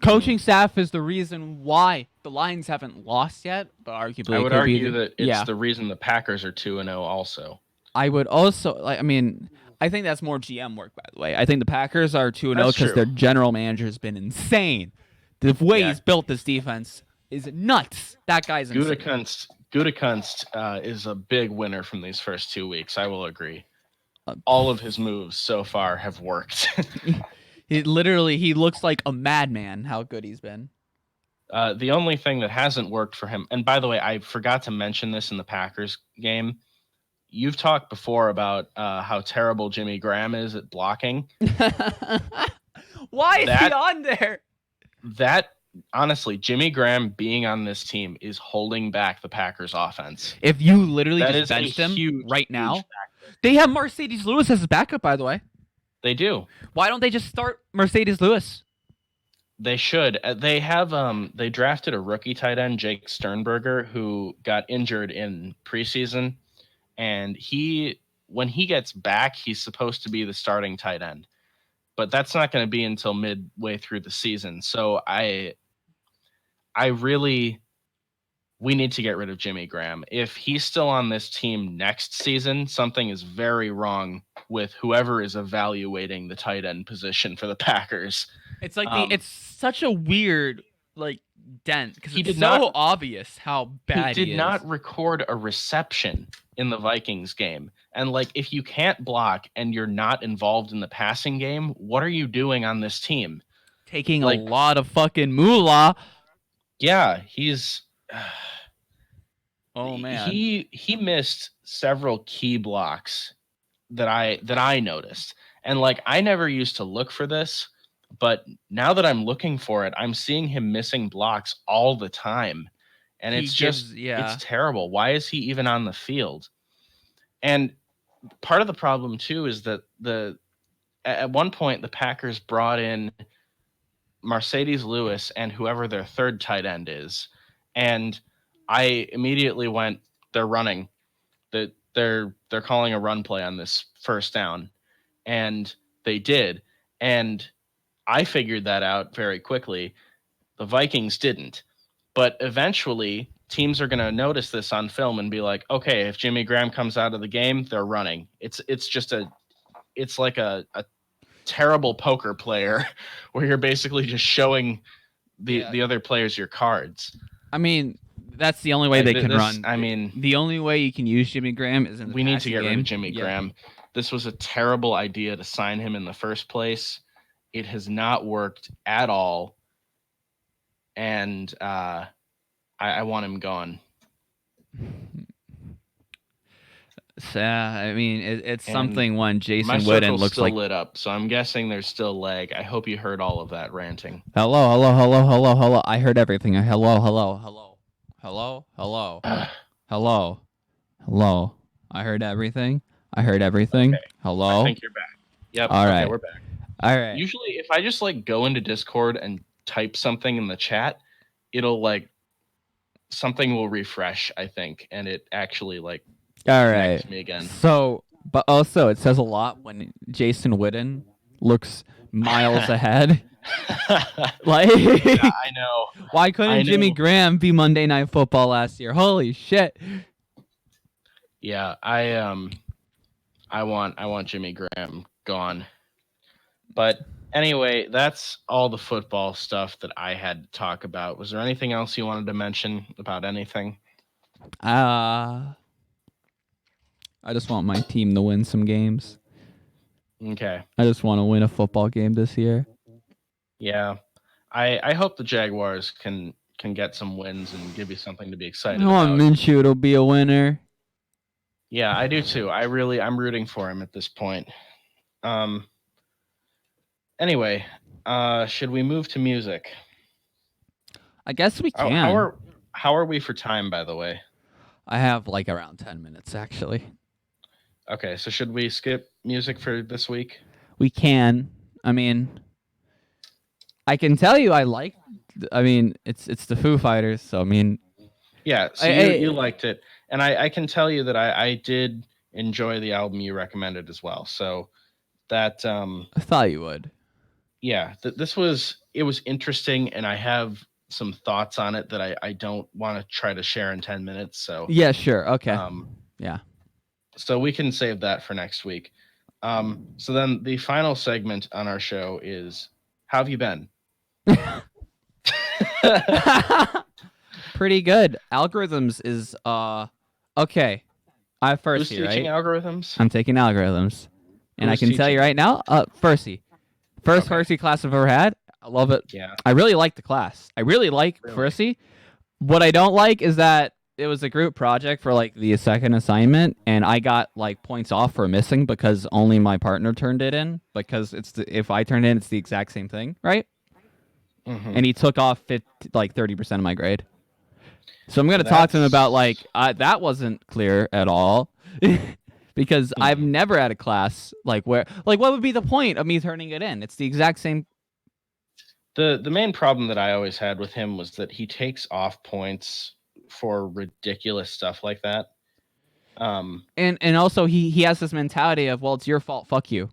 Coaching staff is the reason why the Lions haven't lost yet, but arguably I it would could be argue that it's yeah. the reason the Packers are 2-0 also. I would also I mean, I think that's more GM work, by the way. I think the Packers are 2-0 That's because true. their general manager has been insane. The way Yeah. he's built this defense is nuts. That guy's insane. Gutekunst is a big winner from these first 2 weeks. I will agree. Uh, All of his moves so far have worked. he looks like a madman how good he's been. The only thing that hasn't worked for him, and by the way, I forgot to mention this in the Packers game. You've talked before about how terrible Jimmy Graham is at blocking. Why is he on there? That honestly, Jimmy Graham being on this team is holding back the Packers offense. If you literally That just is a benched him huge, right huge now, factor. they have Mercedes Lewis as his backup, by the way. They do. Why don't they just start Mercedes Lewis? They should. They have they drafted a rookie tight end, Jake Sternberger, who got injured in preseason, and when he gets back, he's supposed to be the starting tight end. But that's not going to be until midway through the season. So we need to get rid of Jimmy Graham. If he's still on this team next season, something is very wrong with whoever is evaluating the tight end position for the Packers. It's like it's such a weird dent because it's obvious how bad he did not record a reception in the Vikings game. And if you can't block and you're not involved in the passing game, what are you doing on this team? Taking a lot of fucking moolah. Yeah, he's oh man. He missed several key blocks that I noticed. And I never used to look for this, but now that I'm looking for it, I'm seeing him missing blocks all the time. And it's terrible. Why is he even on the field? And part of the problem too is that at one point the Packers brought in Mercedes Lewis and whoever their third tight end is, and I immediately went, they're running, that they're calling a run play on this first down, and they did, and I figured that out very quickly. The Vikings didn't, but eventually teams are going to notice this on film and be like, okay, if Jimmy Graham comes out of the game, they're running. It's like a terrible poker player where you're basically just showing the other players your cards. I mean, that's the only way they can run. I mean, the only way you can use Jimmy Graham is in the we need to get game. rid of Jimmy Graham. This was a terrible idea to sign him in the first place. It has not worked at all. And I want him gone. So, I mean, it's something when Jason Witten looks still lit up, so I'm guessing there's still lag. I hope you heard all of that ranting. Hello. I heard everything. Hello. I heard everything. Okay. Hello. I think you're back. Yep. All right. Okay, we're back. All right. Usually, if I just go into Discord and type something in the chat, it'll something will refresh, I think, and it actually all right. me again. So, but also it says a lot when Jason Witten looks miles ahead. Yeah, I know. Why couldn't Jimmy Graham be Monday Night Football last year? Holy shit. Yeah, I want Jimmy Graham gone. But anyway, that's all the football stuff that I had to talk about. Was there anything else you wanted to mention about anything? I just want my team to win some games. Okay. I just want to win a football game this year. Yeah. I hope the Jaguars can get some wins and give you something to be excited I want about. Minshew to be a winner. Yeah, I do too. I'm rooting for him at this point. Um. Anyway, should we move to music? I guess we How, how can. are how are we for time, by the way? I have like around 10 minutes actually. Okay, so should we skip music for this week? We can. I mean, I can tell you I mean, it's the Foo Fighters, so I mean, Yeah, so you I liked it, and I can tell you that I did enjoy the album you recommended as well. So that I thought you would. yeah, this was it was interesting, and I have some thoughts on it that I don't want to try to share in 10 minutes. Yeah, sure. Okay. Um, Yeah. so we can save that for next week. So then the final segment on our show is how have you been? Pretty good. Algorithms is okay. I have Who's Firsty, teaching right? algorithms? I'm taking algorithms. And I Who's can tell you teaching? right now, Firsty. First Okay. Firsty class I've ever had. I love it. Yeah. I really like the class. I really like Really. Firsty. What I don't like is that it was a group project for like the second assignment, and I got like points off for missing because only my partner turned it in. Because if I turned it in, it's the exact same thing, right? Mm-hmm. And he took off 30% of my grade. So I'm So gonna talk to him that's about like that wasn't clear at all. Because I've Mhm. never had a class like where like what would be the point of me turning it in? It's the exact same. The main problem that I always had with him was that he takes off points for ridiculous stuff like that. And also he has this mentality of, well, it's your fault, fuck you.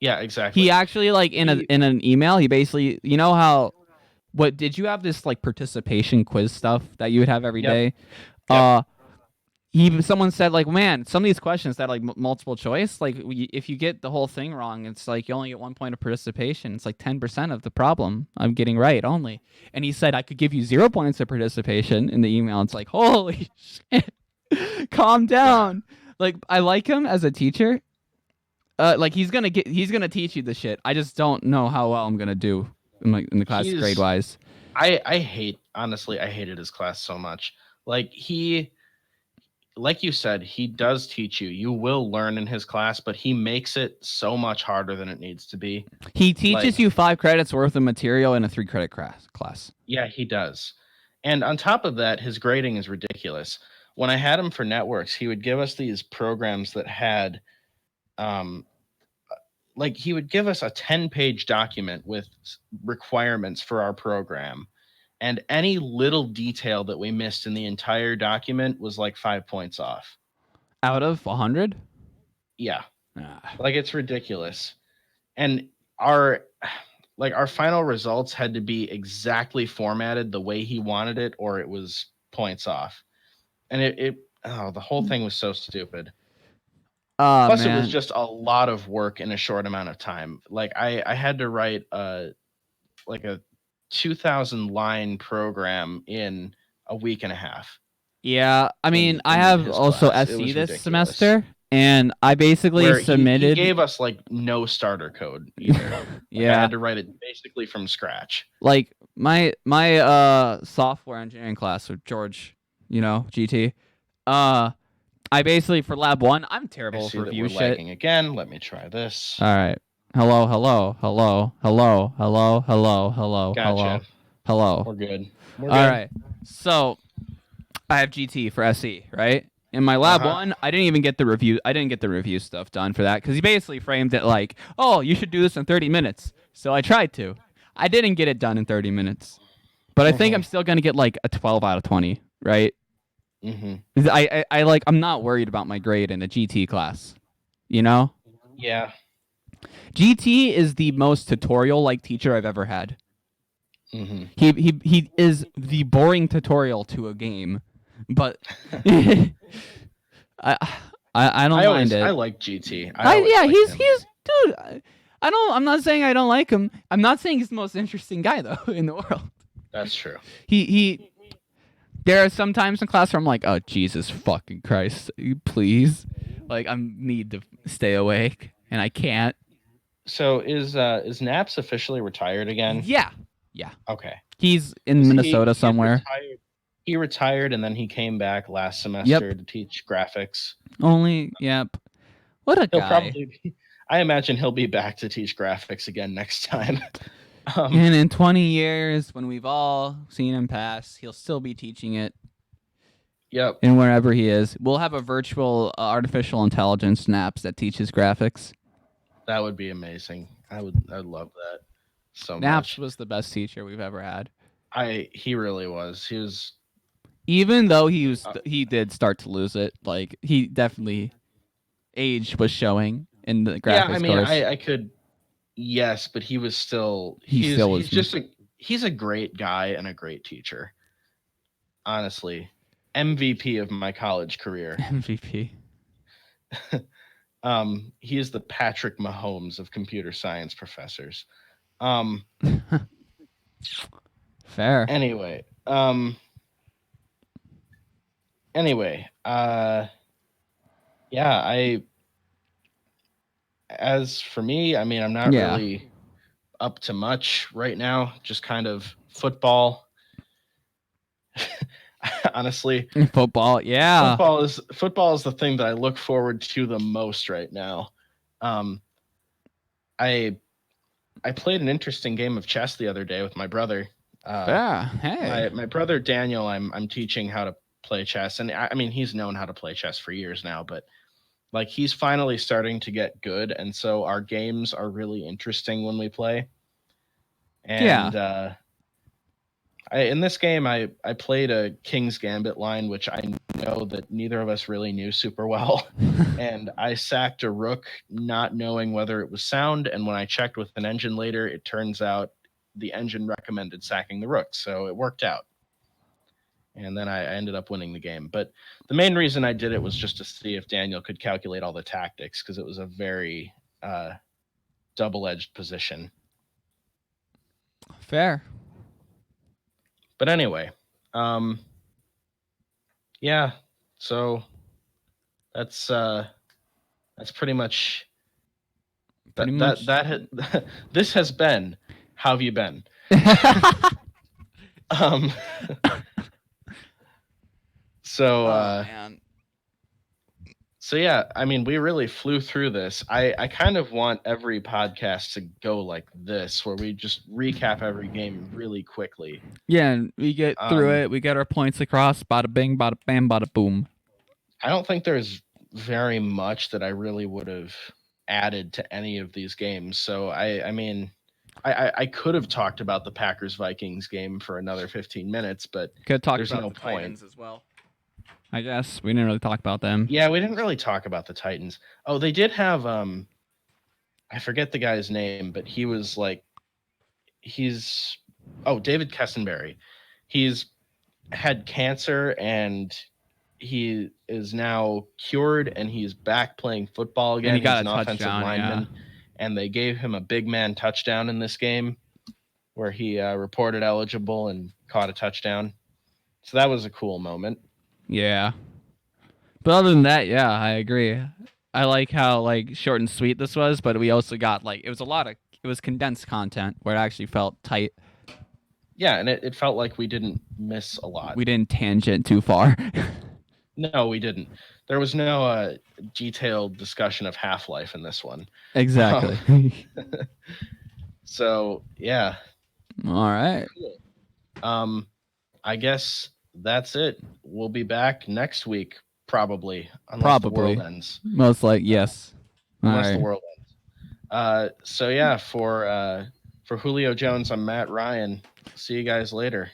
Yeah, He exactly. actually like He in an email, he basically, you know how, what did you have this like participation quiz stuff that you would have every Yep. day? Yep. Uh someone said like, man, some of these questions that like multiple choice, like if you get the whole thing wrong, it's like you only get 1 point of participation. It's like 10% of the problem I'm getting right only. And he said I could give you 0 points of participation in the email. It's like, holy shit, calm Yeah. down. Like I like him as a teacher. Like he's gonna teach you the shit. I just don't know how well I'm gonna do in the class grade He's wise. I hate honestly, I hated his class so much. Like he like you said, he does teach you. You will learn in his class, but he makes it so much harder than it needs to be. He teaches Like, you 5 credits worth of material in a 3 credit class. yeah, he does. And on top of that, his grading is ridiculous. When I had him for networks, he would give us these programs that had um like he would give us a 10-page document with requirements for our program, and any little detail that we missed in the entire document was like 5 points off. Out of 100? Yeah. Ah. Like it's ridiculous. And our our final results had to be exactly formatted the way he wanted it, or it was points off. And the whole thing was so stupid. Oh Plus, it was man. just a lot of work in a short amount of time. Like I had to write a 2,000 line program in a week and a half Yeah, I mean, I in have his also class. It SC was this ridiculous. semester, and I basically Where he submitted. gave us like no starter code either. Like I Yeah, had to write it basically from scratch. like my software engineering class with George, GT. Uh, I basically for lab one, I'm I terrible with see that review we're shit. lagging again. Let me try this. All right. Hello, hello, hello, hello, hello, hello, hello, Gotcha. hello, hello. We're good. We're All good. right. So I have GT for SE, right? In my Uh lab huh. one, I didn't even get the review. I didn't get the review stuff done for that because he basically framed it like, "Oh, you should do this in 30 minutes." So I tried to. I didn't get it done in 30 minutes, but I think I'm Mhm. still gonna get like a 12 out of 20, right? Mhm. 'Cause I like I'm not worried about my grade in a GT class, you know. Yeah. GT is the most tutorial like teacher I've ever had. Mhm. He is the boring tutorial to a game, but I I don't mind I it. like GT. I always Yeah, liked him. he's dude. I don't. I'm not saying I don't like him. I'm not saying he's the most interesting guy though in the world. That's true. He. There are some times in class where I'm like, oh Jesus fucking Christ, please, like I need to stay awake and I can't. So is Naps officially retired again? Yeah, yeah. Okay. He's in Because Minnesota he had somewhere. retired. He retired and then he came back last Yep. semester to teach graphics. Yep. What a He'll guy. probably be, I imagine he'll be back to teach graphics again next time. And in 20 years, when we've all seen him pass, he'll still be teaching it. Yep. And wherever he is, we'll have a virtual artificial intelligence Naps that teaches graphics. That would be amazing. I'd love that so Naps much. was the best teacher we've ever had. He really was. He was, even though he did start to lose it. Like he definitely age was showing in the graphics I mean, course. I could, yes, but he was still He still was he's just he's a great guy and a great teacher. Honestly, MVP of my college career. MVP. He is the Patrick Mahomes of computer science professors. Fair. Anyway, yeah, as for me, I mean, I'm not Yeah. really up to much right now, just kind of football. Honestly, Football, yeah. football is the thing that I look forward to the most right now. I played an interesting game of chess the other day with my brother. Yeah. Hey. My brother Daniel, I'm teaching how to play chess, and I mean he's known how to play chess for years now, but like he's finally starting to get good, and so our games are really interesting when we play. And in this game, I played a King's Gambit line, which I know that neither of us really knew super well. And I sacked a rook, not knowing whether it was sound. And when I checked with an engine later, it turns out the engine recommended sacking the rook. So it worked out. And then I ended up winning the game. But the main reason I did it was just to see if Daniel could calculate all the tactics, because it was a very double-edged position. Fair. But anyway, yeah. So that's pretty much this has been How Have You Been? So man. So yeah, I mean, we really flew through this. I kind of want every podcast to go like this, where we just recap every game really quickly. Yeah, and we get through it. We get our points across. Bada bing, bada bam, bada boom. I don't think there's very much that I really would have added to any of these games. So I mean, I could have talked about the Packers Vikings game for another 15 minutes, but could talk there's about no the point. Titans as well. I guess we didn't really talk about them. Yeah, we didn't really talk about the Titans. Oh, they did have I forget the guy's name, but he was like David Kessenberry. He's had cancer and he is now cured and he's back playing football again. And he got he's a an offensive touchdown, lineman. And they gave him a big man touchdown in this game where he reported eligible and caught a touchdown. So that was a cool moment. Yeah. But other than that, yeah, I agree. I like how like short and sweet this was, but we also got like it was condensed content where it actually felt tight. Yeah, and it felt like we didn't miss a lot. We didn't tangent too far. No, we didn't. There was no detailed discussion of Half-Life in this one. Exactly. So, yeah. All right. Cool. I guess that's it. We'll be back next week, probably. Unless the world ends. Most like, yes. Unless the world ends. So, yeah, for Julio Jones, I'm Matt Ryan. See you guys later.